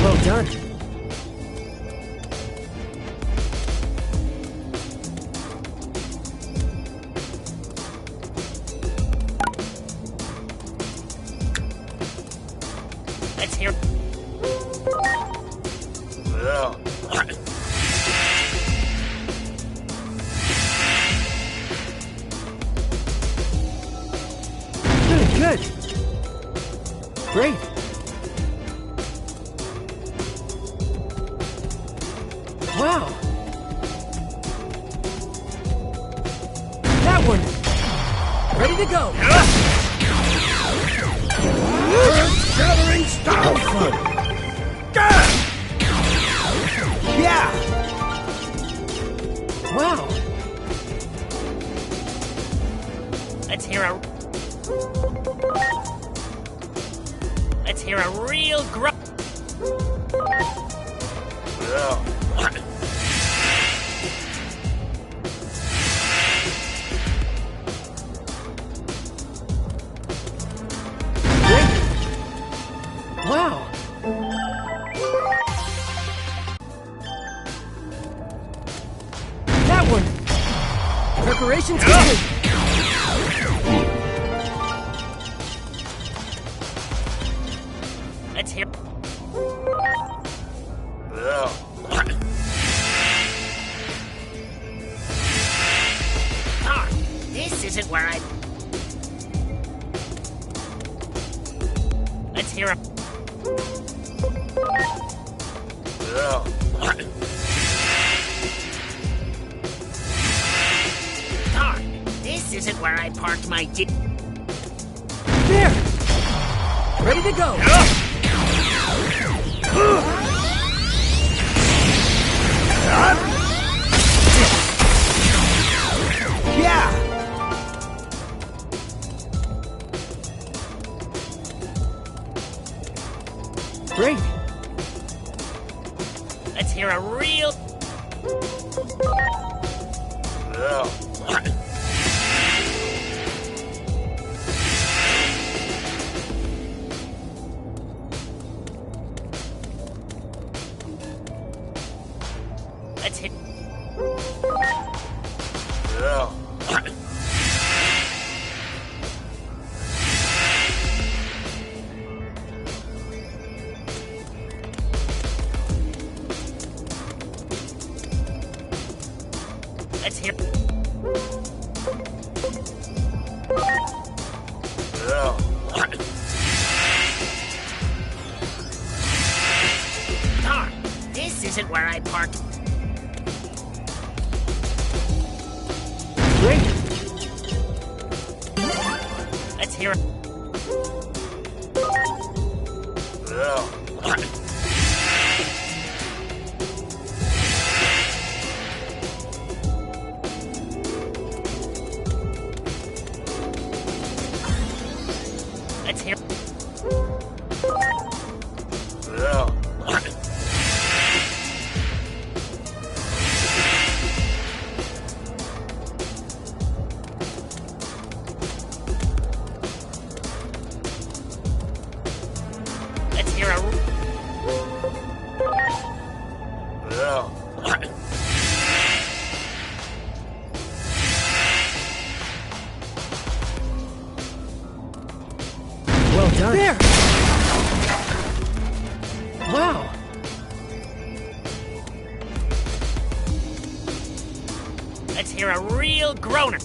Well done! Let's hear. Good! Great! Wow! That one! Ready to go! Earth-shattering style fun! Yeah! Wow! Let's hear a. Let's hear a real grunt. Wow! That one! Preparations complete! Let's hear. Ah, this isn't where I. Let's hear a. Ah, this isn't where I parked my. There! Ready to go! hear a real... Let's hit... Let's hear... Darn, this isn't where I parked. Great! Let's hear it. Let's hear. Let's hear a. Well done. There! Wow! Let's hear a real groaner.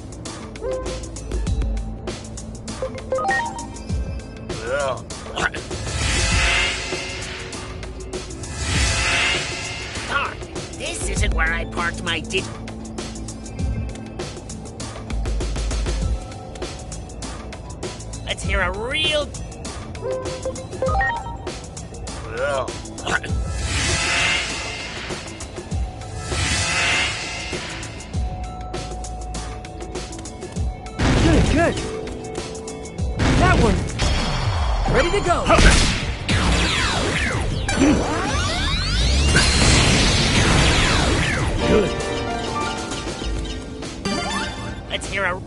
Darn, this isn't where I parked my Dig. Let's hear a real. Good, good! That one! Ready to go! Good. Let's hear a.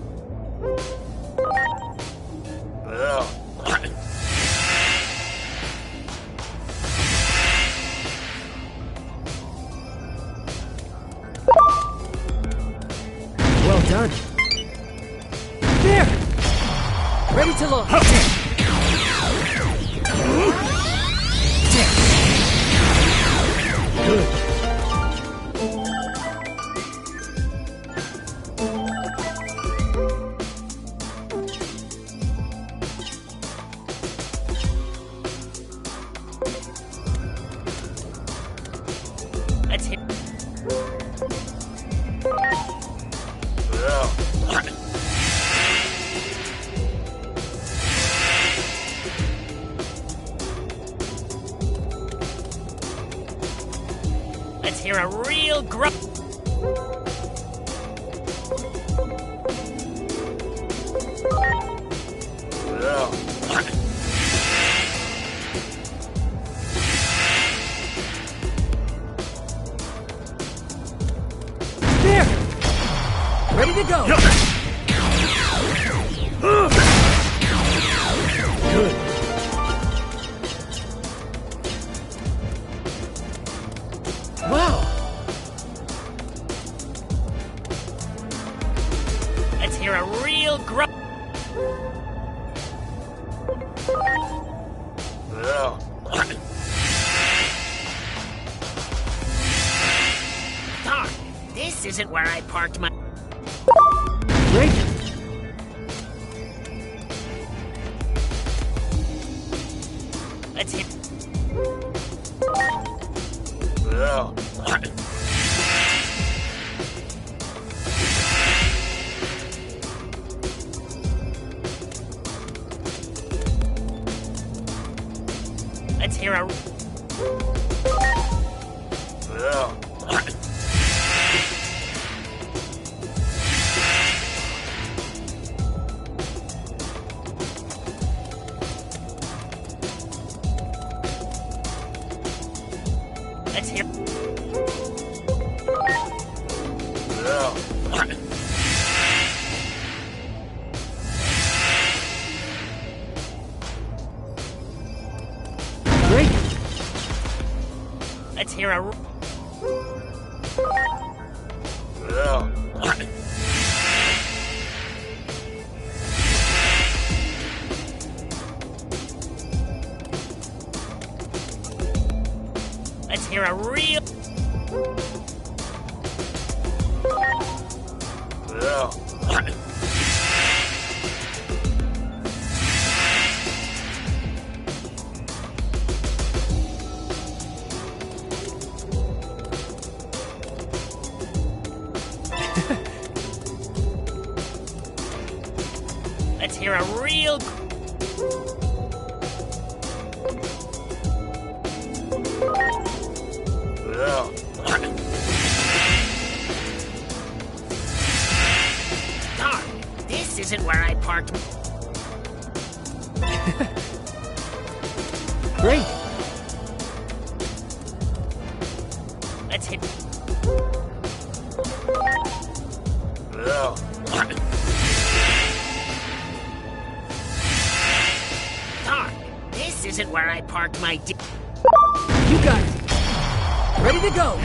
Well done. There! Ready to launch. Good. Let's hit. Let's hear a real groan. There! Ready to go! Good. Wow! Let's hear a real groan. Darn, this isn't where I parked my. Great! Let's hit. Let's hear a. Let's hear. a... Let's hear a real... Let's hear a real... Darn, this isn't where I parked. Great. Let's hit... Darn, this isn't where I parked my... You got it. Ready to go.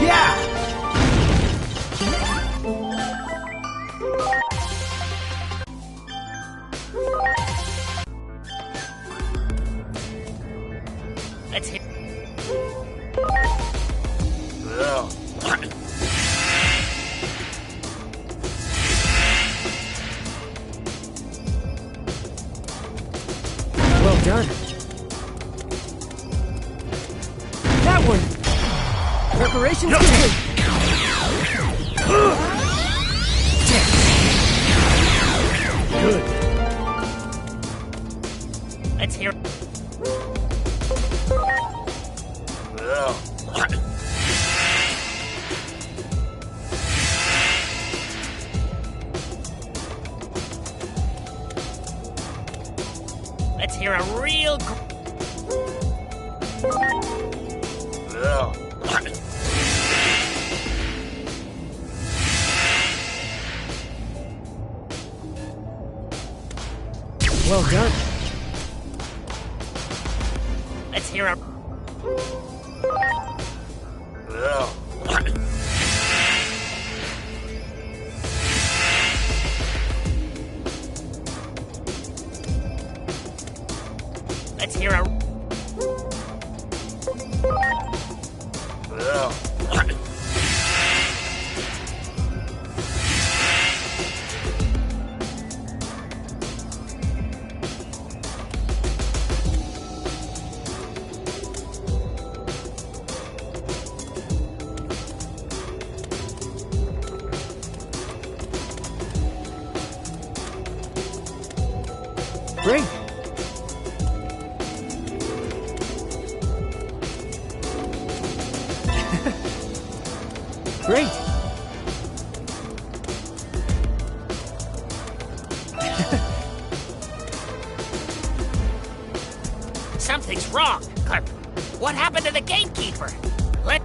Yeah! Let's hit... Well done. That one. Preparations complete. Good. Let's hear... Let's hear a real... Well done. Let's hear a... Let's hear a... Great. Great. Something's wrong. What happened to the gatekeeper? Let...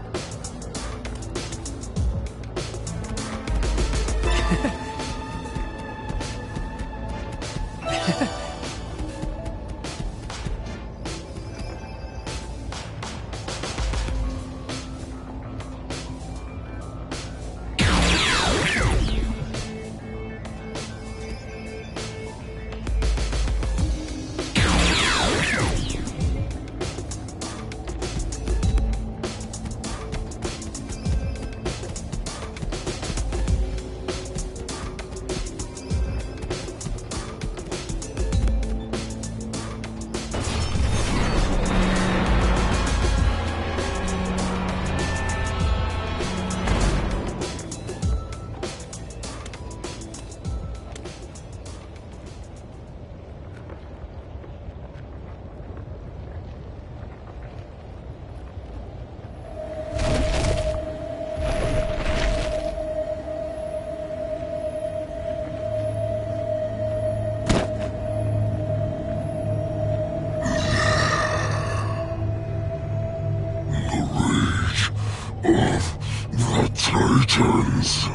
Titans.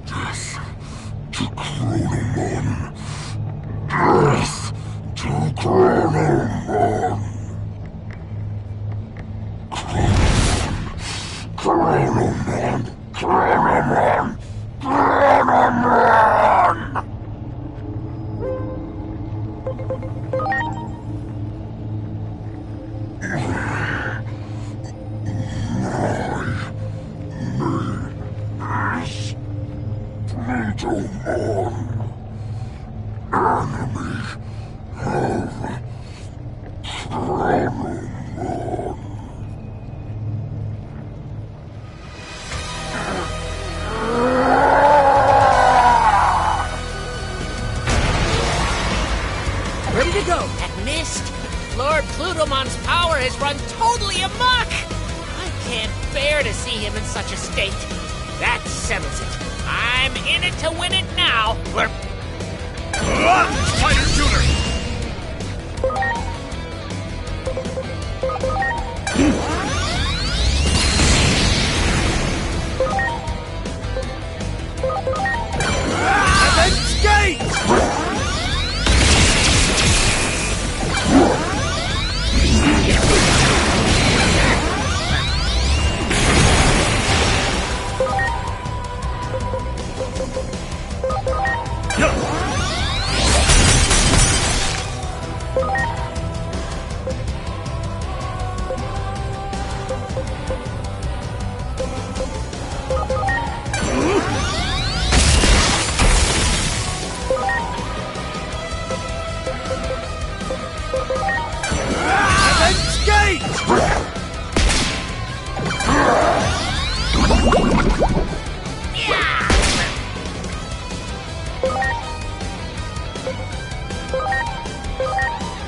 Death to Chronomon. Death to Ready to go! That mist! Lord Plutomon's power has run totally amok! I can't bear to see him in such a state. That settles it. I'm in it to win it now. Spider shooter! Heaven's Gate!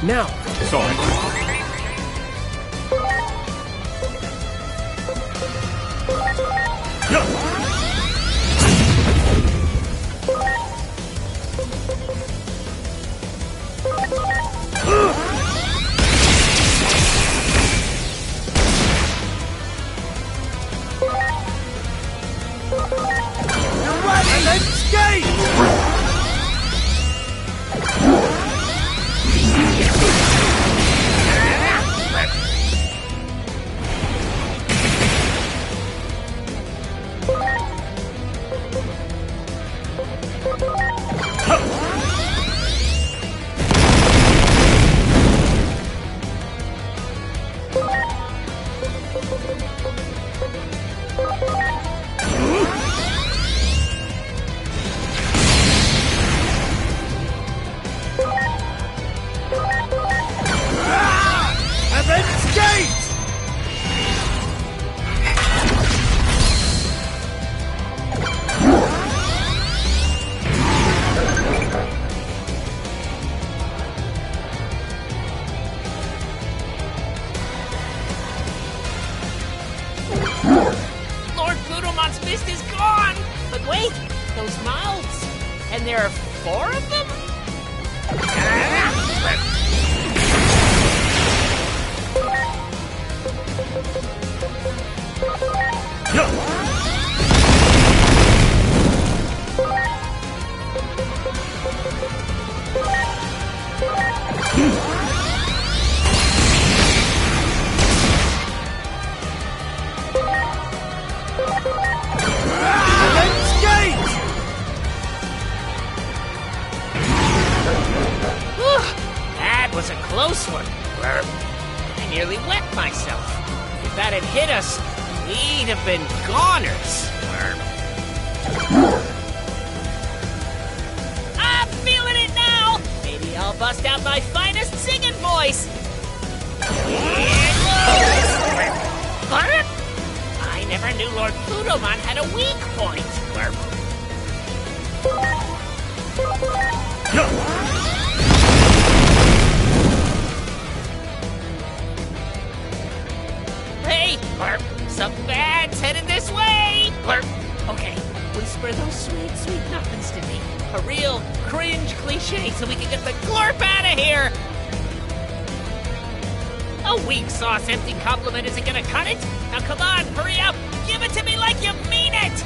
Now! Sorry. There are 4 of them? Was a close one. I nearly wet myself. If that had hit us, we'd have been goners. I'm feeling it now! Maybe I'll bust out my finest singing voice. Here goes! I never knew Lord Plutomon had a weak point. Hey, something bad's headed this way! Okay, whisper those sweet, sweet nothings to me. A real cringe cliche so we can get the glorp out of here! A weak sauce empty compliment isn't gonna cut it! Now come on, hurry up! Give it to me like you mean it!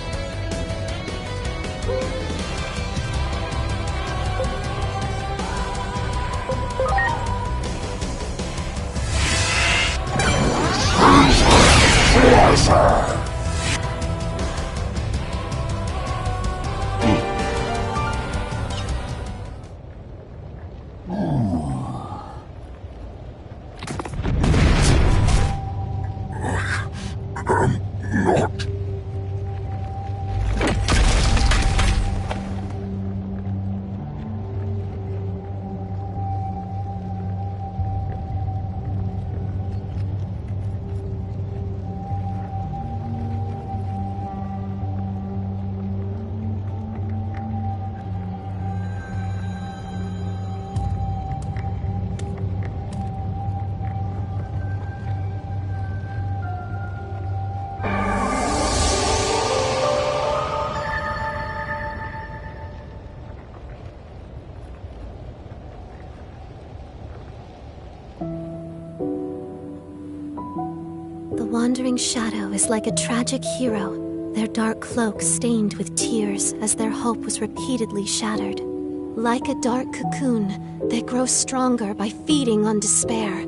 The wandering shadow is like a tragic hero, their dark cloak stained with tears as their hope was repeatedly shattered. Like a dark cocoon, they grow stronger by feeding on despair.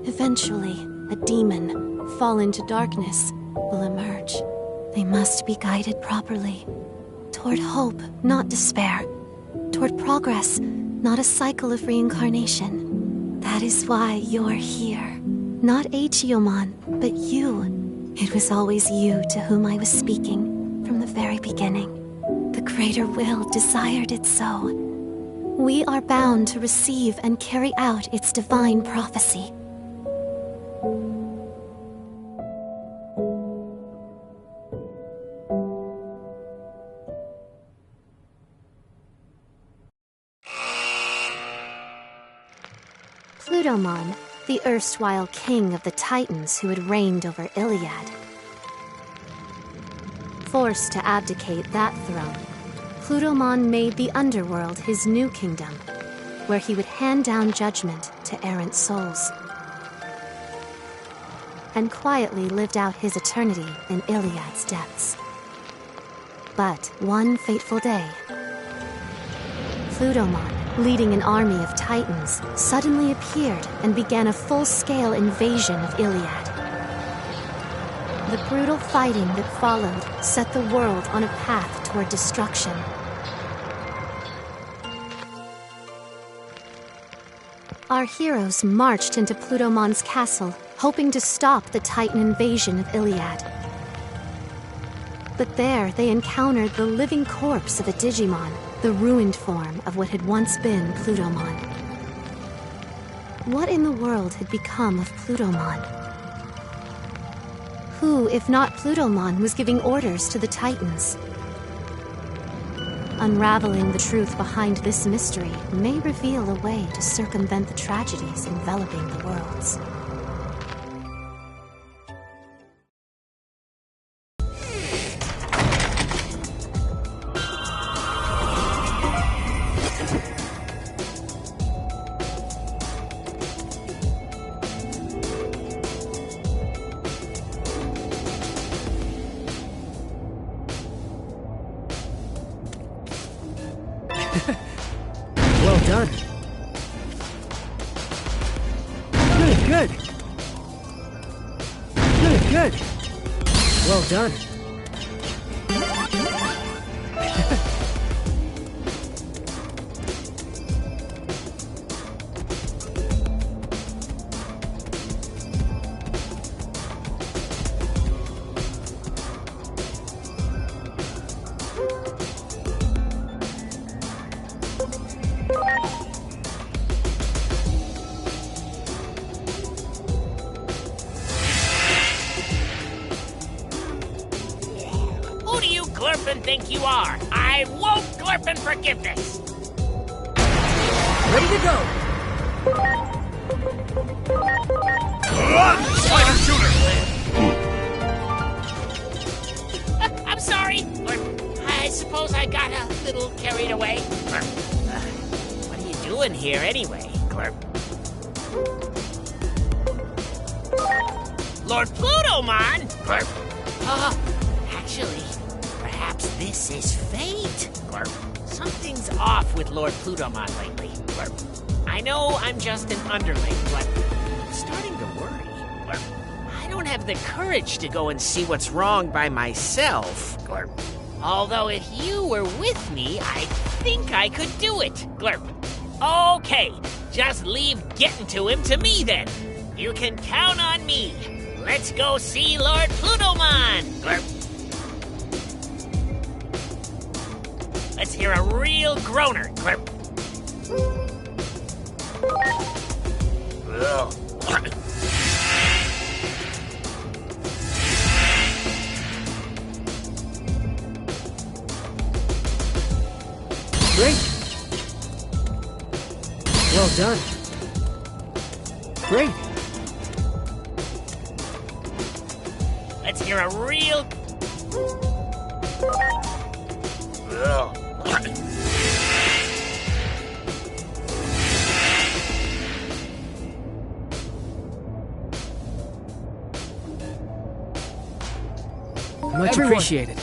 Eventually, a demon, fall into darkness, will emerge. They must be guided properly. Toward hope, not despair. Toward progress, not a cycle of reincarnation. That is why you're here. Not Digimon, but you. It was always you to whom I was speaking, from the very beginning. The greater will desired it so. We are bound to receive and carry out its divine prophecy. Plutomon, the erstwhile king of the Titans who had reigned over Iliad. Forced to abdicate that throne, Plutomon made the underworld his new kingdom, where he would hand down judgment to errant souls, and quietly lived out his eternity in Iliad's depths. But one fateful day, Plutomon, leading an army of Titans, suddenly appeared and began a full-scale invasion of Iliad. The brutal fighting that followed set the world on a path toward destruction. Our heroes marched into Plutomon's castle, hoping to stop the Titan invasion of Iliad. But there they encountered the living corpse of a Digimon, the ruined form of what had once been Plutomon. What in the world had become of Plutomon? Who, if not Plutomon, was giving orders to the Titans? Unraveling the truth behind this mystery may reveal a way to circumvent the tragedies enveloping the worlds. Well done. Good. Good. Well done. Who do you Glurpin think you are? I won't Glurpin forgive this! Ready to go! Run, spider shooter! I'm sorry, Glurp. I suppose I got a little carried away. What are you doing here anyway, Glurp? Lord Plutomon? Glurp. Actually, perhaps this is fate, Glurp. Something's off with Lord Plutomon lately, Glurp. I know I'm just an underling, but I'm starting to worry, Glurp. I I don't have the courage to go and see what's wrong by myself. Glurp. Although if you were with me, I think I could do it. Glurp. Okay, just leave getting to him to me then. You can count on me. Let's go see Lord Plutomon. Glurp. Let's hear a real groaner. Glurp. Great. Well done. Great. Let's hear a real... Much appreciated.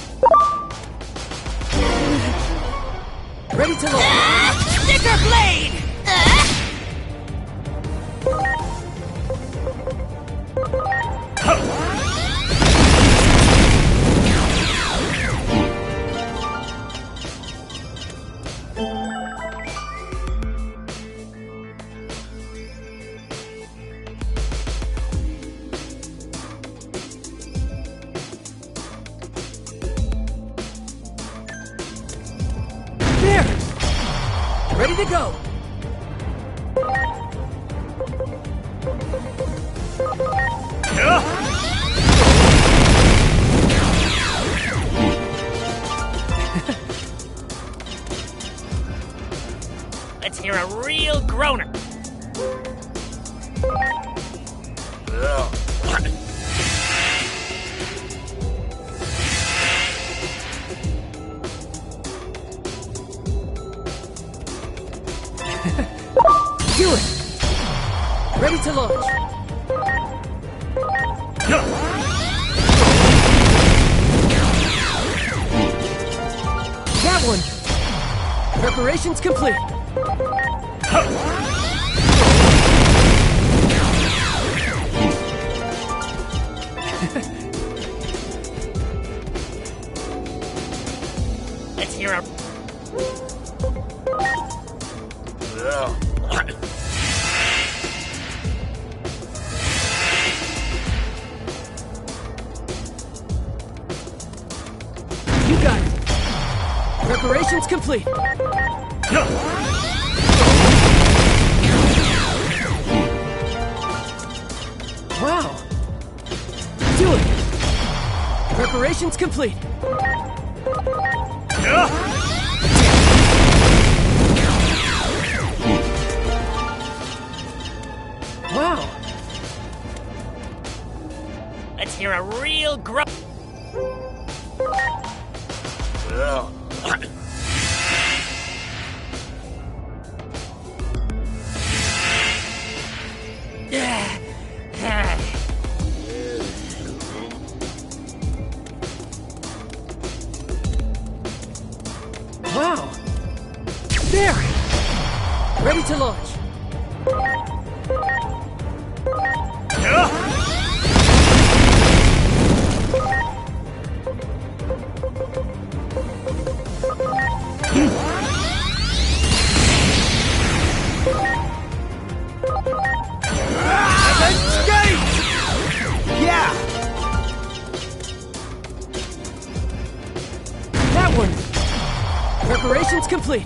Ready to launch. Sticker blade! Ready to go! Let's hear a real groaner. Do it! Ready to launch. That one! Preparations complete. Let's hear a... You got it. Preparations complete. Wow. Do it. Preparations complete. Wow. Let's hear a real Wow. There. Ready to launch. Yeah! That one. Preparations complete.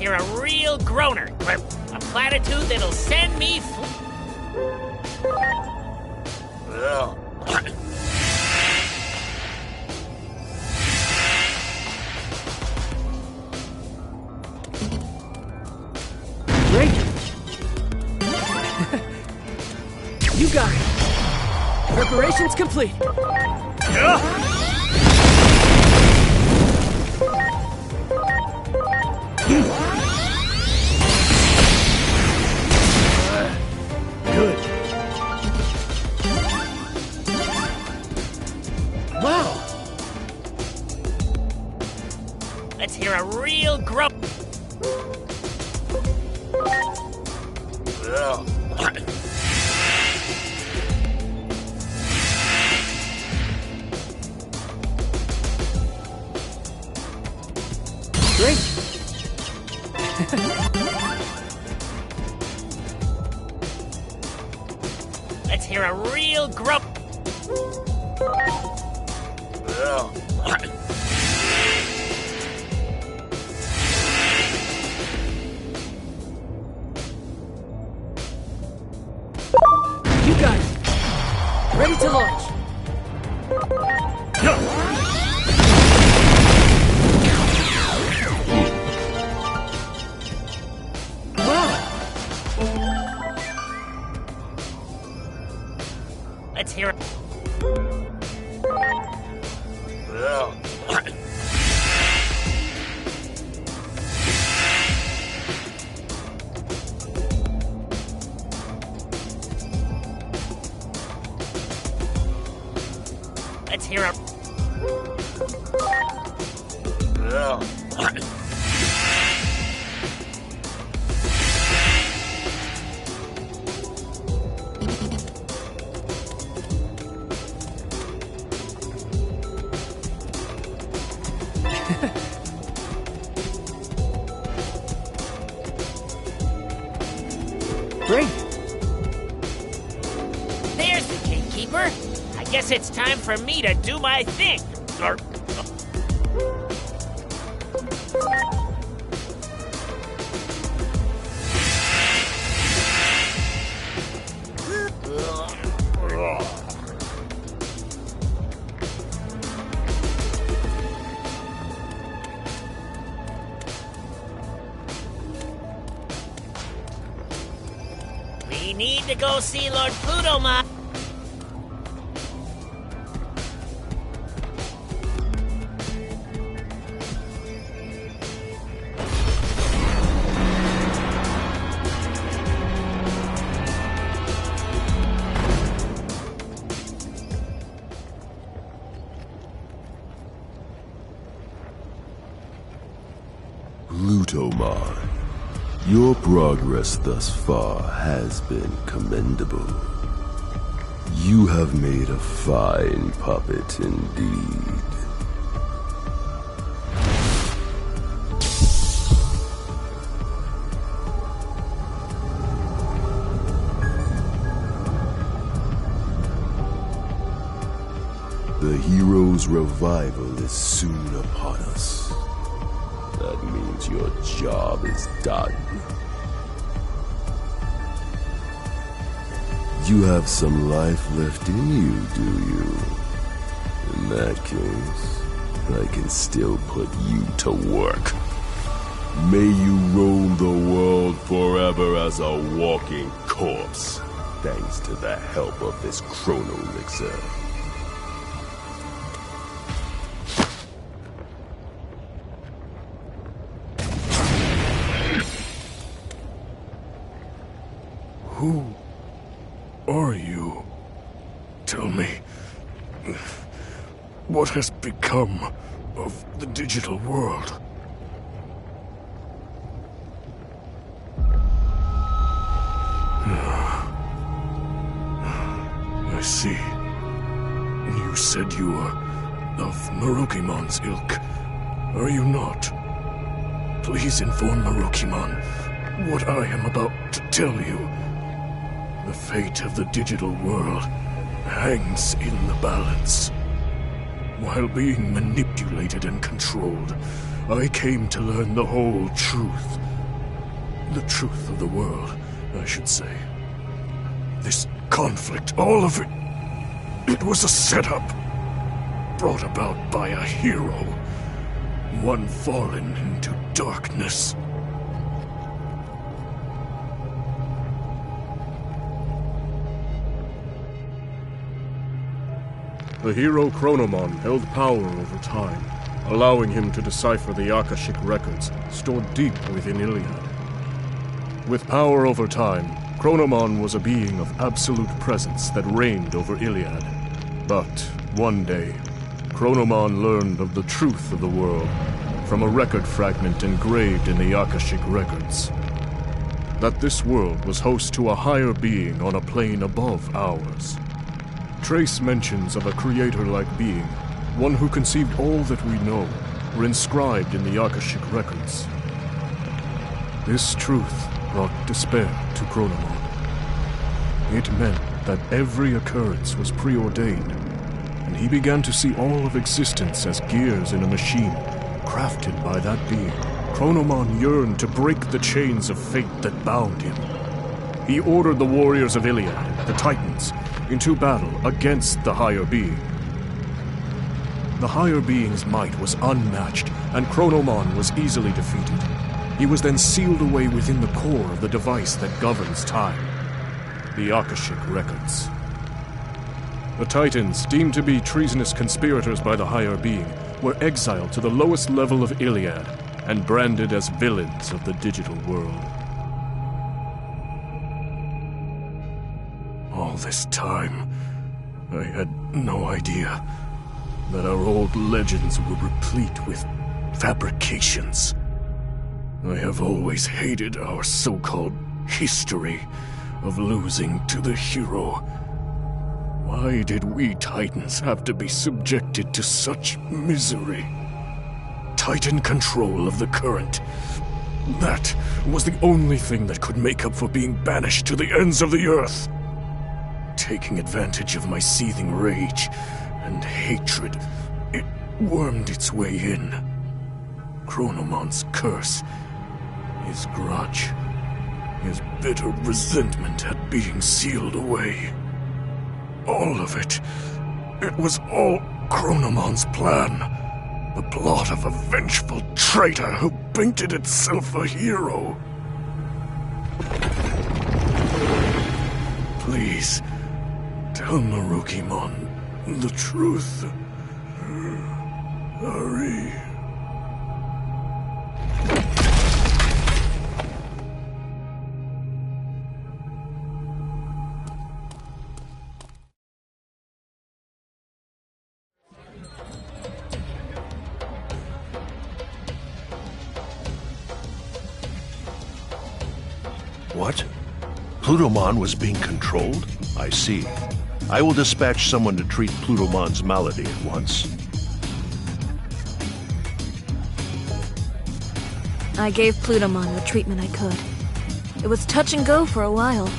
hear a real groaner. A platitude that'll send me Great! You got it! Preparations complete! Good. Wow! Let's hear a real groan. Great! Let's hear a real groan. You got it! Ready to launch! Let's hear it. Let's hear it. Great! There's the gatekeeper. I guess it's time for me to do my thing. Or... We need to go see Lord Plutomon. Plutomon, your progress thus far has been commendable. You have made a fine puppet indeed. The hero's revival is soon upon us. That means your job is done. You have some life left in you, do you? In that case, I can still put you to work. May you roam the world forever as a walking corpse, thanks to the help of this chrono mixer. Who are you? Tell me, what has become of the digital world? I see. You said you were of Marukimon's ilk, are you not? Please inform Marukimon what I am about to tell you. The fate of the digital world hangs in the balance. While being manipulated and controlled, I came to learn the whole truth The truth of the world, I should say. This conflict, all of it, it was a setup. Brought about by a hero. One fallen into darkness. The hero Chronomon held power over time, allowing him to decipher the Akashic records stored deep within Iliad. With power over time, Chronomon was a being of absolute presence that reigned over Iliad. But one day, Chronomon learned of the truth of the world from a record fragment engraved in the Akashic records. That this world was host to a higher being on a plane above ours. Trace mentions of a creator-like being, one who conceived all that we know, were inscribed in the Akashic records. This truth brought despair to Chronomon. It meant that every occurrence was preordained, and he began to see all of existence as gears in a machine, crafted by that being. Chronomon yearned to break the chains of fate that bound him. He ordered the warriors of Iliad, the Titans, into battle against the higher being. The higher being's might was unmatched, and Chronomon was easily defeated. He was then sealed away within the core of the device that governs time, the Akashic records. The Titans, deemed to be treasonous conspirators by the higher being, were exiled to the lowest level of Iliad and branded as villains of the digital world. All this time, I had no idea that our old legends were replete with fabrications. I have always hated our so-called history of losing to the hero. Why did we Titans have to be subjected to such misery? Titan control of the current. That was the only thing that could make up for being banished to the ends of the earth. Taking advantage of my seething rage and hatred, it wormed its way in. Chronomon's curse, his grudge, his bitter resentment at being sealed away. All of it. It was all Chronomon's plan. The plot of a vengeful traitor who painted itself a hero. Please, tell Marukimon the truth. Hurry. What? Plutomon was being controlled? I see. I will dispatch someone to treat Plutomon's malady at once. I gave Plutomon the treatment I could. It was touch and go for a while,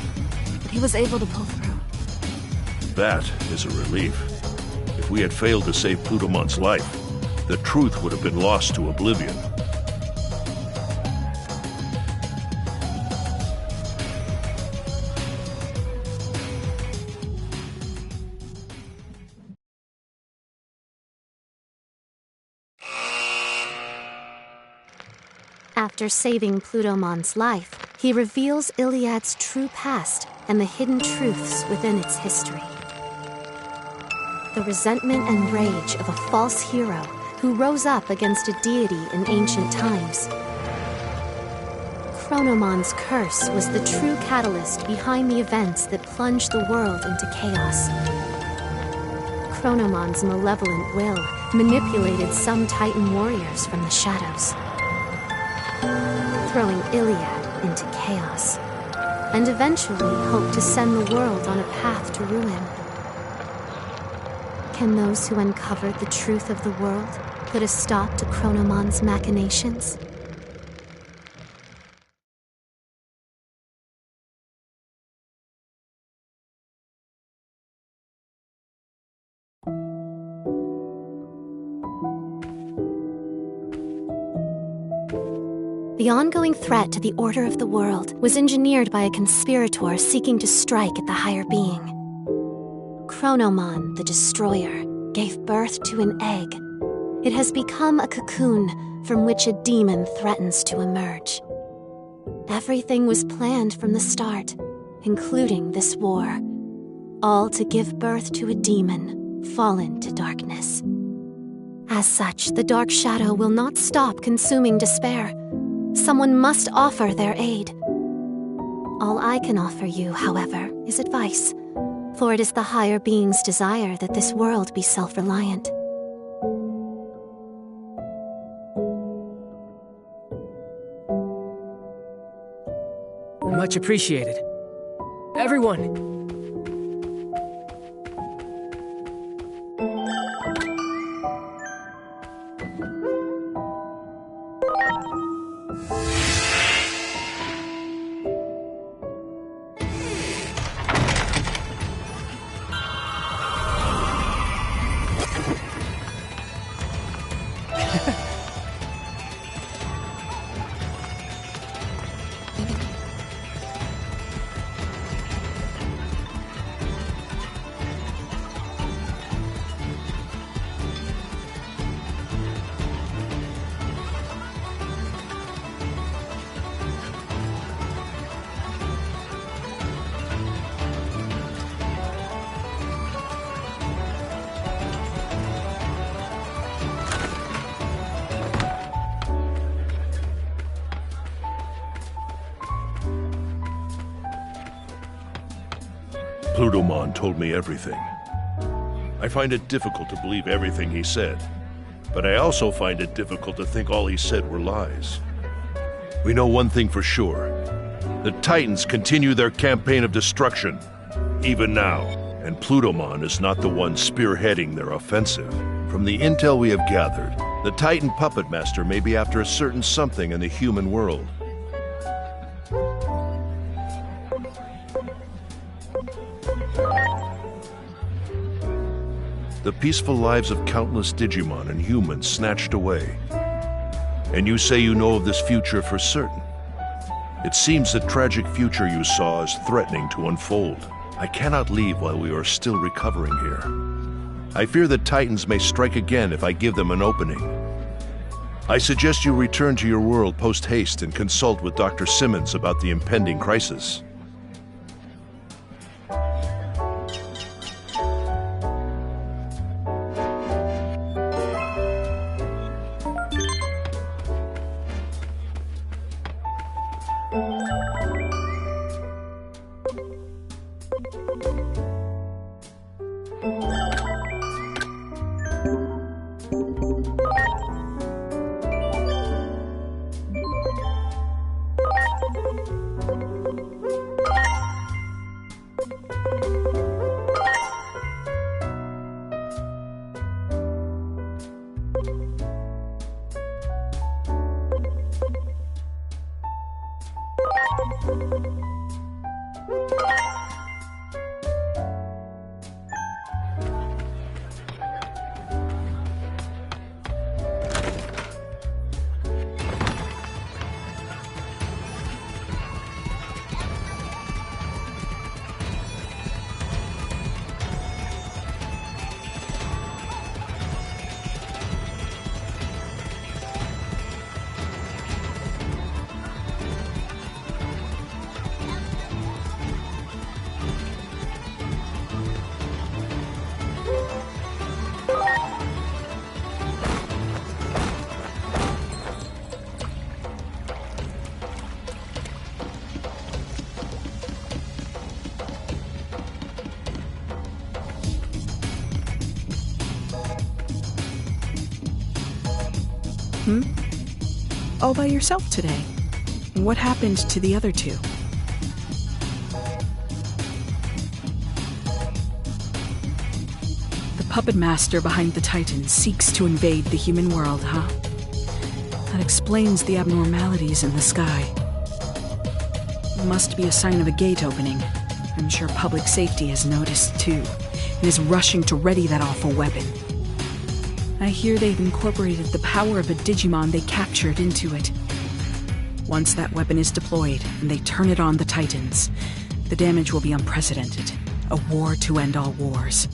but he was able to pull through. That is a relief. If we had failed to save Plutomon's life, the truth would have been lost to oblivion. After saving Plutomon's life, he reveals Iliad's true past and the hidden truths within its history. The resentment and rage of a false hero who rose up against a deity in ancient times. Chronomon's curse was the true catalyst behind the events that plunged the world into chaos. Chronomon's malevolent will manipulated some Titan warriors from the shadows, throwing Iliad into chaos, and eventually hoped to send the world on a path to ruin. Can those who uncovered the truth of the world put a stop to Chronomon's machinations? The ongoing threat to the order of the world was engineered by a conspirator seeking to strike at the higher being. Chronomon, the Destroyer, gave birth to an egg. It has become a cocoon from which a demon threatens to emerge. Everything was planned from the start, including this war, all to give birth to a demon fallen to darkness. As such, the Dark Shadow will not stop consuming despair. Someone must offer their aid. All I can offer you, however, is advice, for it is the higher being's desire that this world be self-reliant. Much appreciated. Everyone! Plutomon told me everything. I find it difficult to believe everything he said, but I also find it difficult to think all he said were lies. We know one thing for sure. The Titans continue their campaign of destruction, even now, and Plutomon is not the one spearheading their offensive. From the intel we have gathered, the Titan Puppet Master may be after a certain something in the human world. The peaceful lives of countless Digimon and humans snatched away. And you say you know of this future for certain. It seems the tragic future you saw is threatening to unfold. I cannot leave while we are still recovering here. I fear the Titans may strike again if I give them an opening. I suggest you return to your world post-haste and consult with Dr. Simmons about the impending crisis. All by yourself today. What happened to the other two? The puppet master behind the Titans seeks to invade the human world, huh? That explains the abnormalities in the sky. Must be a sign of a gate opening. I'm sure public safety has noticed too, and is rushing to ready that awful weapon. I hear they've incorporated the power of a Digimon they captured into it. Once that weapon is deployed and they turn it on the Titans, the damage will be unprecedented. A war to end all wars.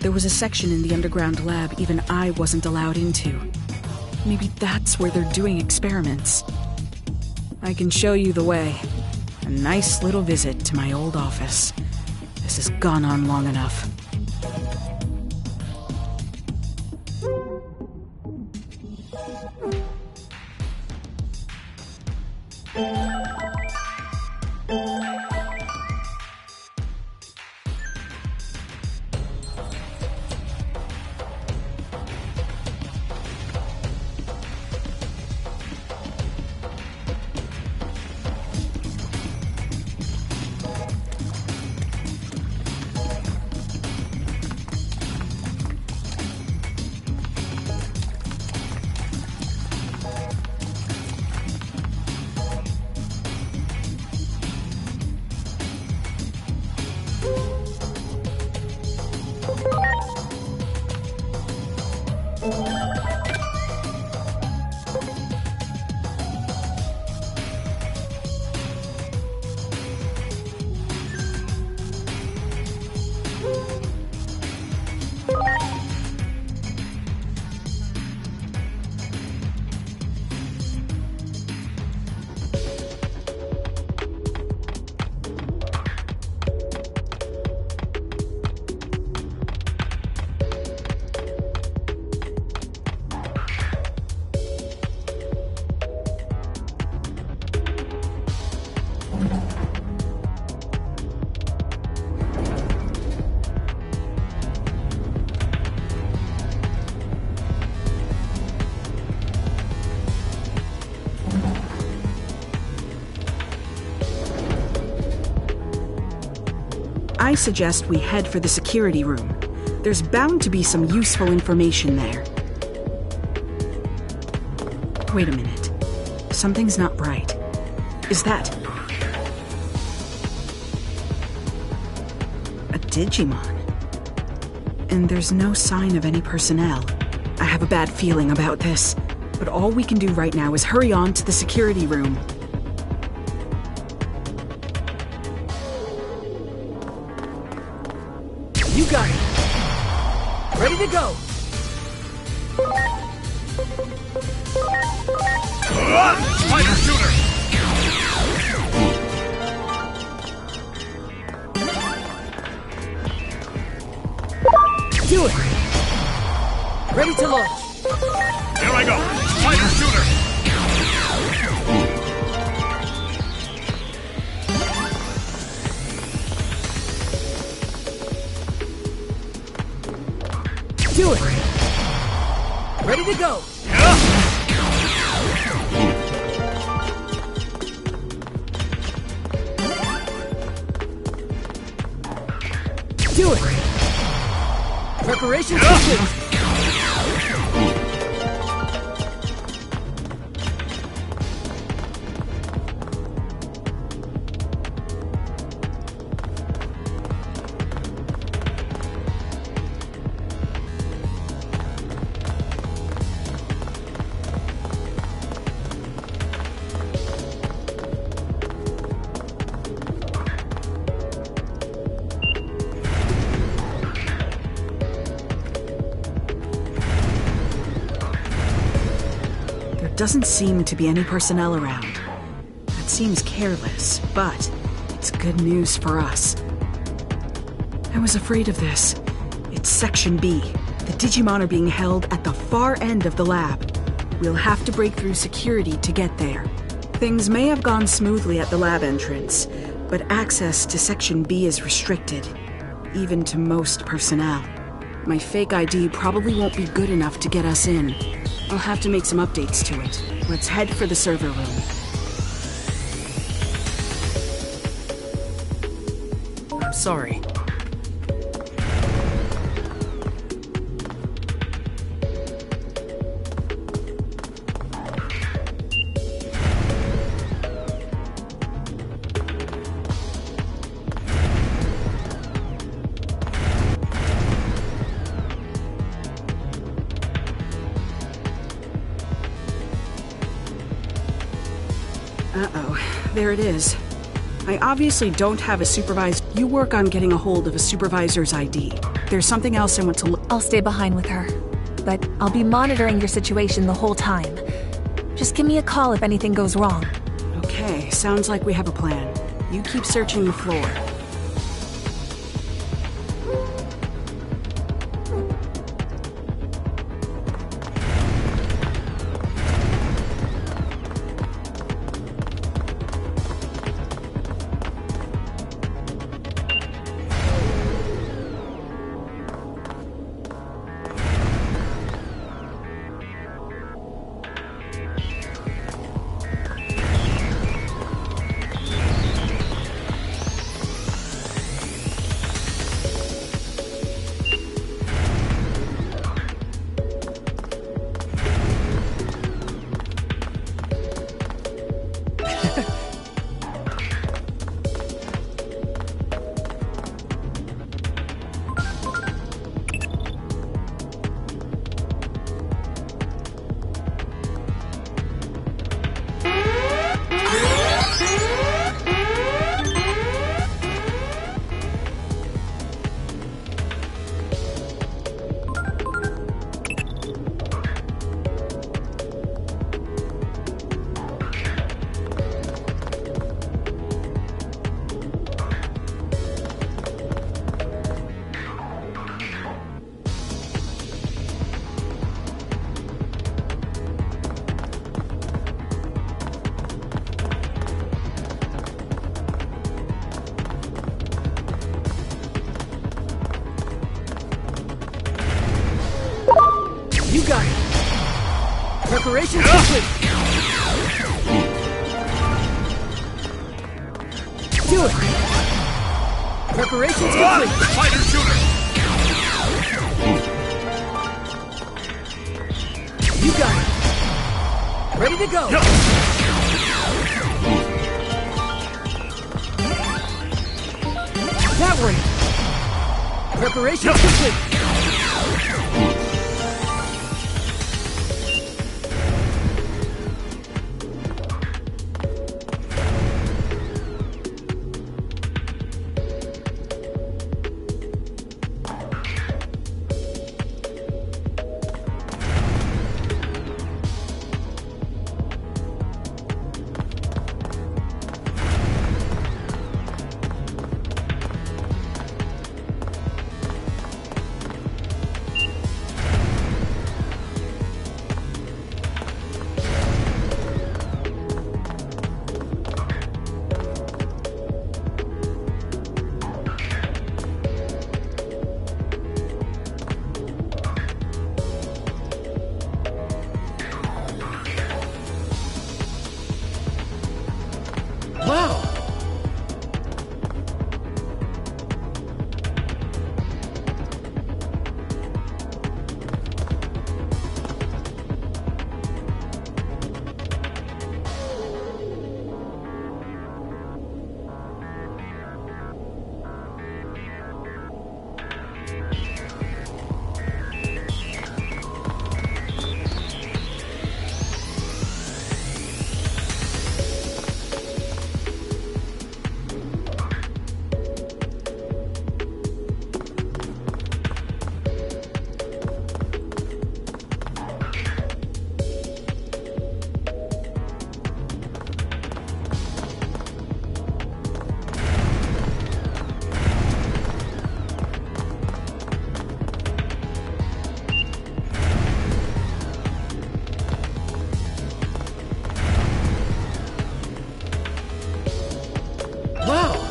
There was a section in the underground lab even I wasn't allowed into. Maybe that's where they're doing experiments. I can show you the way. A nice little visit to my old office. This has gone on long enough. I suggest we head for the security room. There's bound to be some useful information there. Wait a minute. Something's not right. Is that... a Digimon? And there's no sign of any personnel. I have a bad feeling about this, but all we can do right now is hurry on to the security room. You got it! Ready to go! Spider shooter! Do it! Ready to launch! Here I go! Spider shooter! Do it! Ready to go! Do it! Preparation complete! Doesn't seem to be any personnel around. That seems careless, but it's good news for us. I was afraid of this. It's Section B. The Digimon are being held at the far end of the lab. We'll have to break through security to get there. Things may have gone smoothly at the lab entrance, but access to Section B is restricted, even to most personnel. My fake ID probably won't be good enough to get us in. I'll have to make some updates to it. Let's head for the server room. I'm sorry. There it is. I obviously don't have a supervisor. You work on getting a hold of a supervisor's ID. There's something else I want to look. I'll stay behind with her, but I'll be monitoring your situation the whole time. Just give me a call if anything goes wrong. Okay, sounds like we have a plan. You keep searching the floor. You got it! Preparations complete! Do it! Preparations complete! Fighter shooter! You got it! Ready to go! That way! Preparations complete! Wow!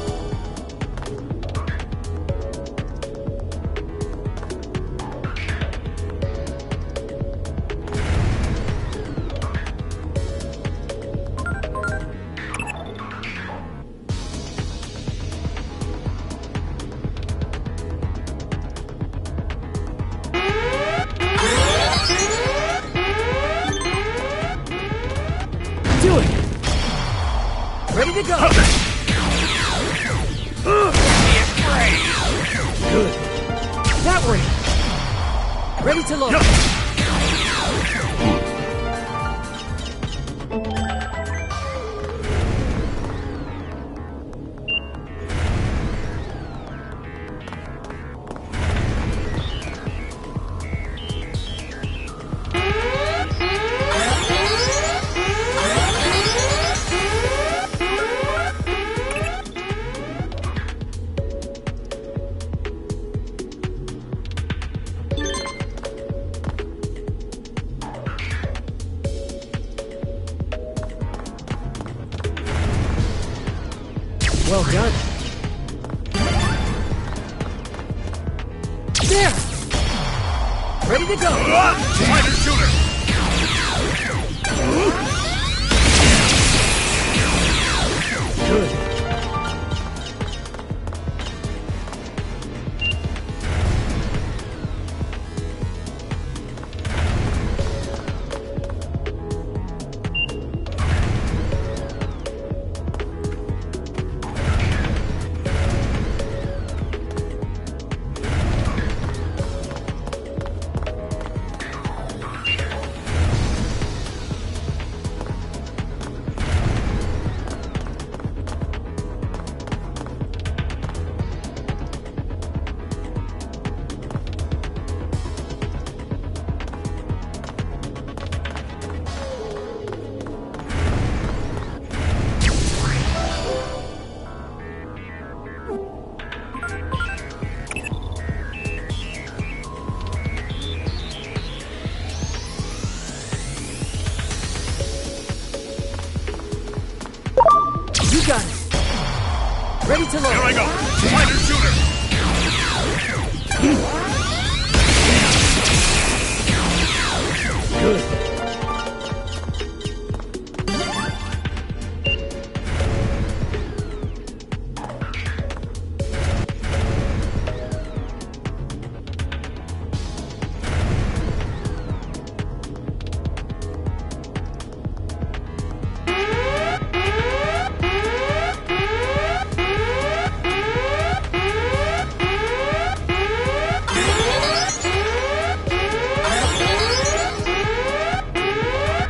Ready to go! Good. That way! Ready to load! There! Ready to go! Fighter shooter! Good. Got it. Ready to load. Here I go. Fighter shooter. Good.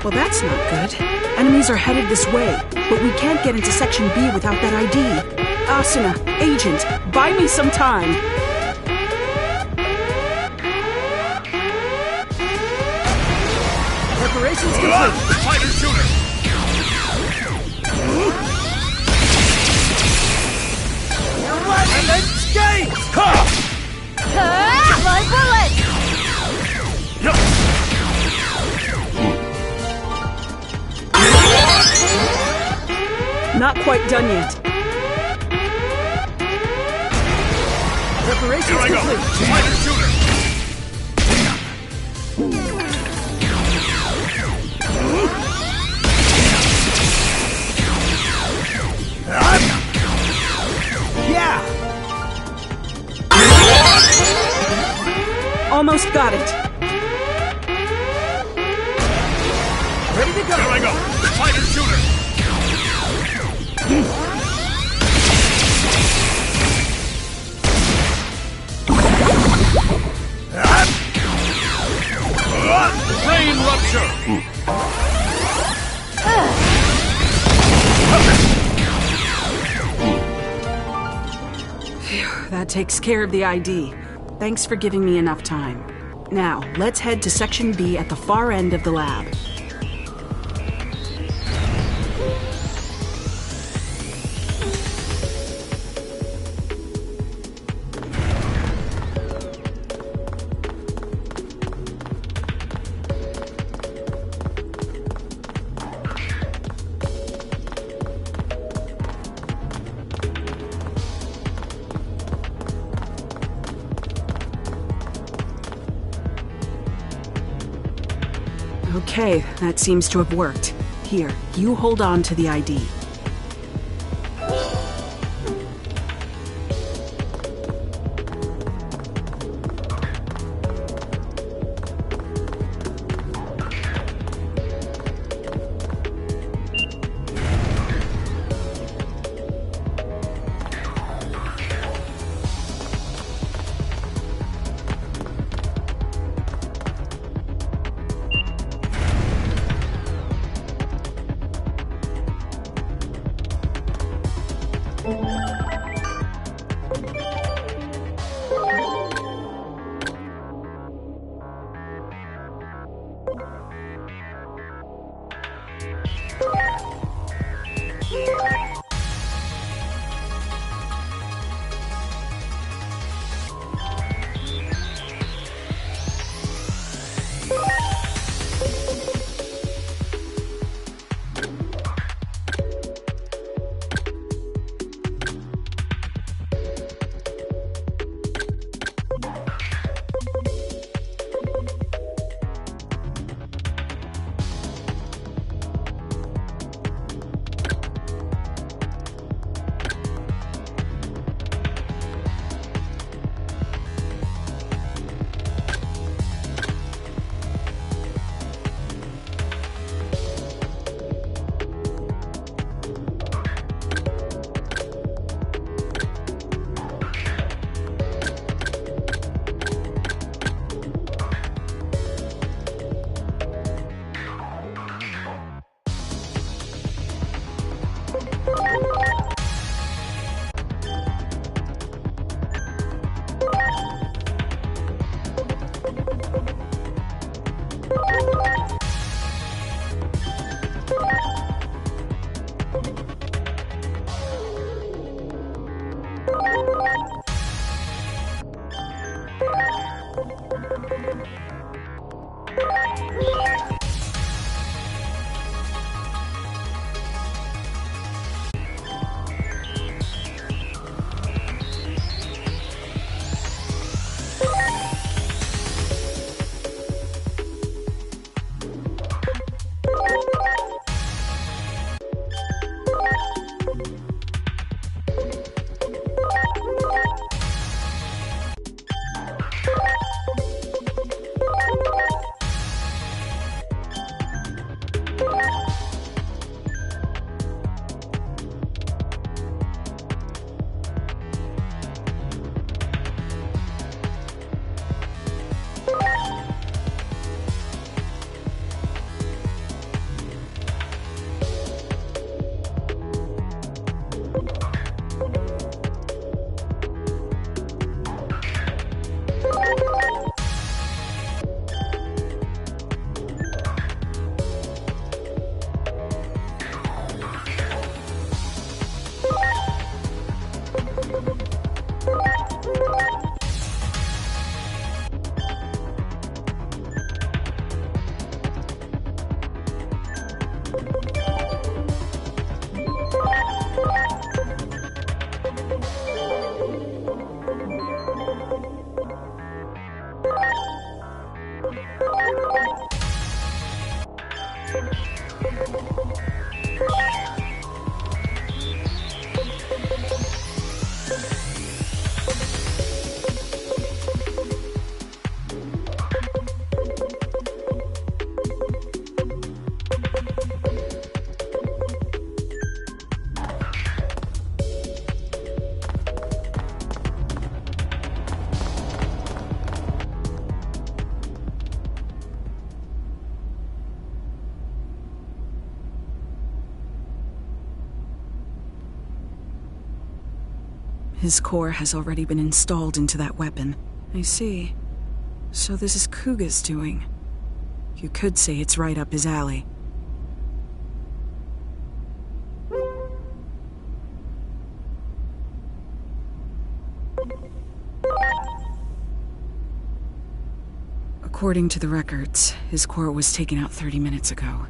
Well, that's not good. Enemies are headed this way, but we can't get into Section B without that ID. Asuna, Agent, buy me some time. Preparations complete. Fighter shooter. And then skate! My bullet! Not quite done yet. Preparations Here I go. complete. Fighter shooter. Yeah! Almost got it. Ready to go. Here I go. Fighter shooter. Brain rupture. Phew, that takes care of the ID. Thanks for giving me enough time. Now, let's head to Section B at the far end of the lab. Okay, that seems to have worked. Here, you hold on to the ID. His core has already been installed into that weapon. I see. So this is Kuga's doing. You could say it's right up his alley. According to the records, his core was taken out 30 minutes ago.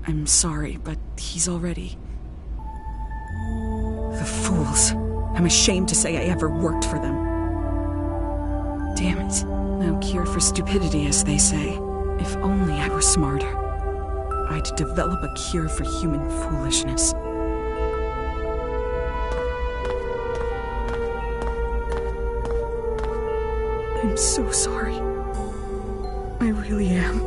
I'm sorry, but he's already... The fools. I'm ashamed to say I ever worked for them. Damn it. No cure for stupidity, as they say. If only I were smarter. I'd develop a cure for human foolishness. I'm so sorry. I really am.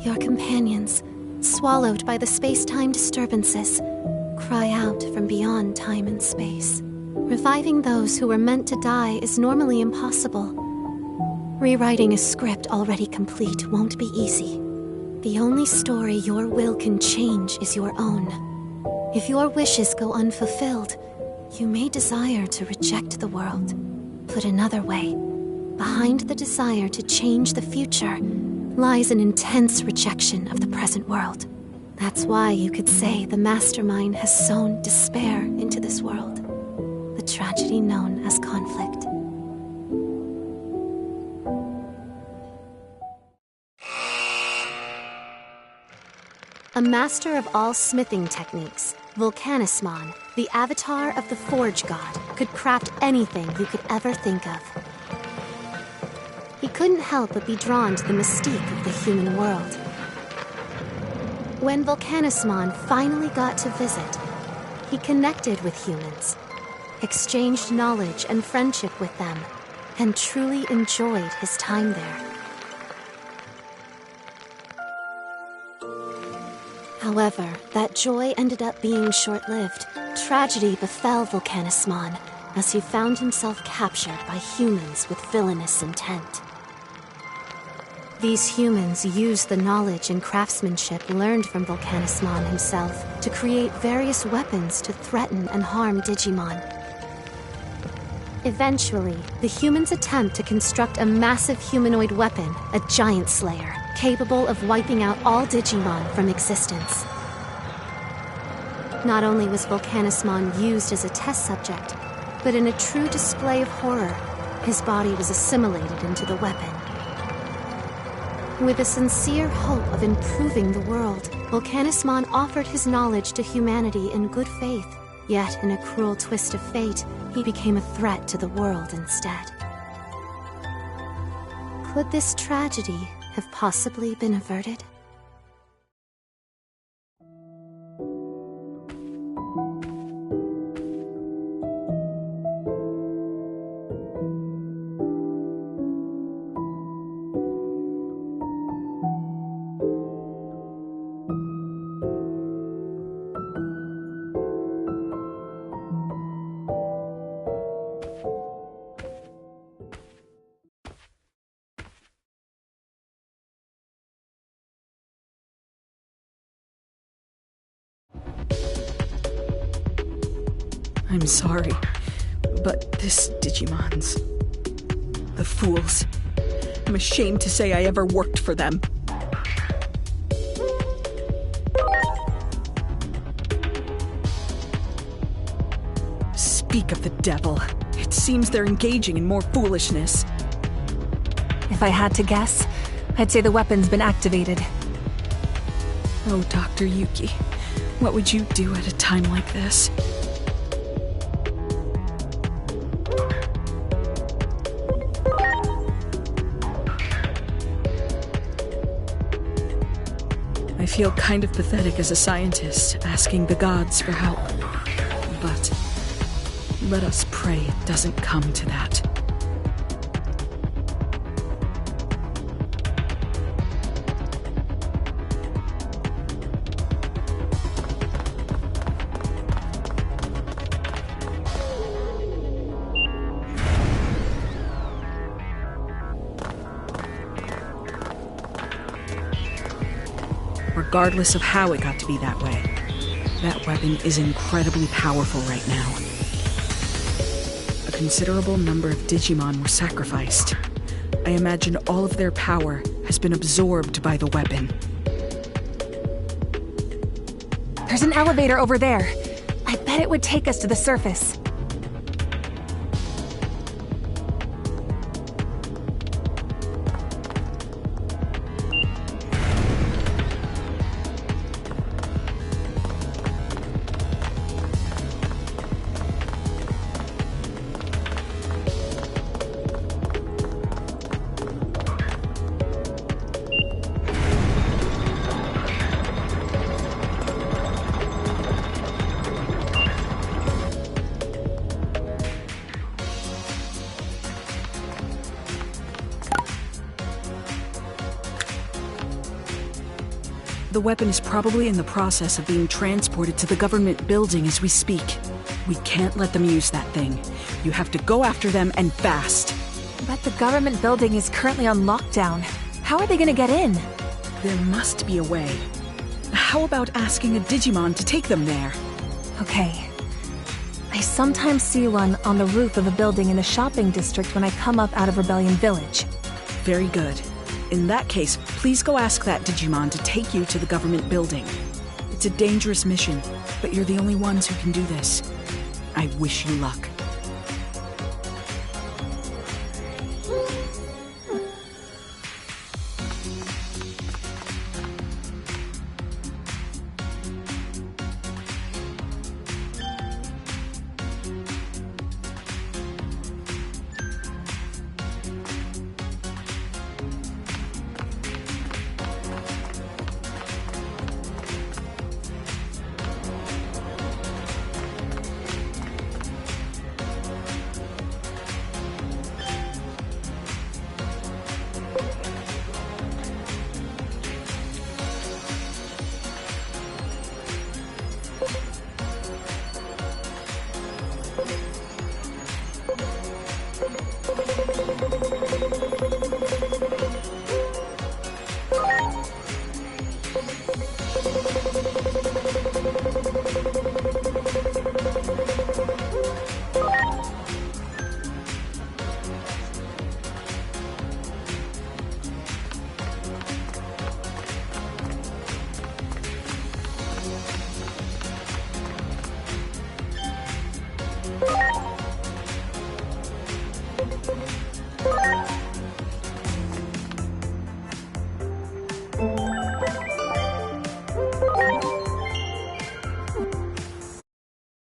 Your companions, swallowed by the space-time disturbances, cry out from beyond time and space. Reviving those who were meant to die is normally impossible. Rewriting a script already complete won't be easy. The only story your will can change is your own. If your wishes go unfulfilled, you may desire to reject the world. Put another way, behind the desire to change the future lies an intense rejection of the present world. That's why you could say the mastermind has sown despair into this world, the tragedy known as conflict. A master of all smithing techniques, Volcanismon, the avatar of the Forge God, could craft anything you could ever think of. He couldn't help but be drawn to the mystique of the human world. When Volcanismon finally got to visit, he connected with humans, exchanged knowledge and friendship with them, and truly enjoyed his time there. However, that joy ended up being short-lived. Tragedy befell Volcanismon as he found himself captured by humans with villainous intent. These humans used the knowledge and craftsmanship learned from Volcanismon himself to create various weapons to threaten and harm Digimon. Eventually, the humans attempt to construct a massive humanoid weapon, a Giant Slayer, capable of wiping out all Digimon from existence. Not only was Volcanismon used as a test subject, but in a true display of horror, his body was assimilated into the weapon. With a sincere hope of improving the world, Volcanismon offered his knowledge to humanity in good faith. Yet, in a cruel twist of fate, he became a threat to the world instead. Could this tragedy have possibly been averted? I'm sorry, but this Digimon's... the fools. I'm ashamed to say I ever worked for them. Speak of the devil. It seems they're engaging in more foolishness. If I had to guess, I'd say the weapon's been activated. Oh, Dr. Yuki, what would you do at a time like this? I feel kind of pathetic as a scientist, asking the gods for help. But let us pray it doesn't come to that. regardless of how it got to be that way. That weapon is incredibly powerful right now. A considerable number of Digimon were sacrificed. I imagine all of their power has been absorbed by the weapon. There's an elevator over there. I bet it would take us to the surface. The weapon is probably in the process of being transported to the government building as we speak. We can't let them use that thing. You have to go after them and fast. But the government building is currently on lockdown. How are they gonna get in? There must be a way. How about asking a Digimon to take them there? Okay. I sometimes see one on the roof of a building in the shopping district when I come up out of Rebellion Village. Very good. In that case, please go ask that Digimon to take you to the government building. It's a dangerous mission, but you're the only ones who can do this. I wish you luck.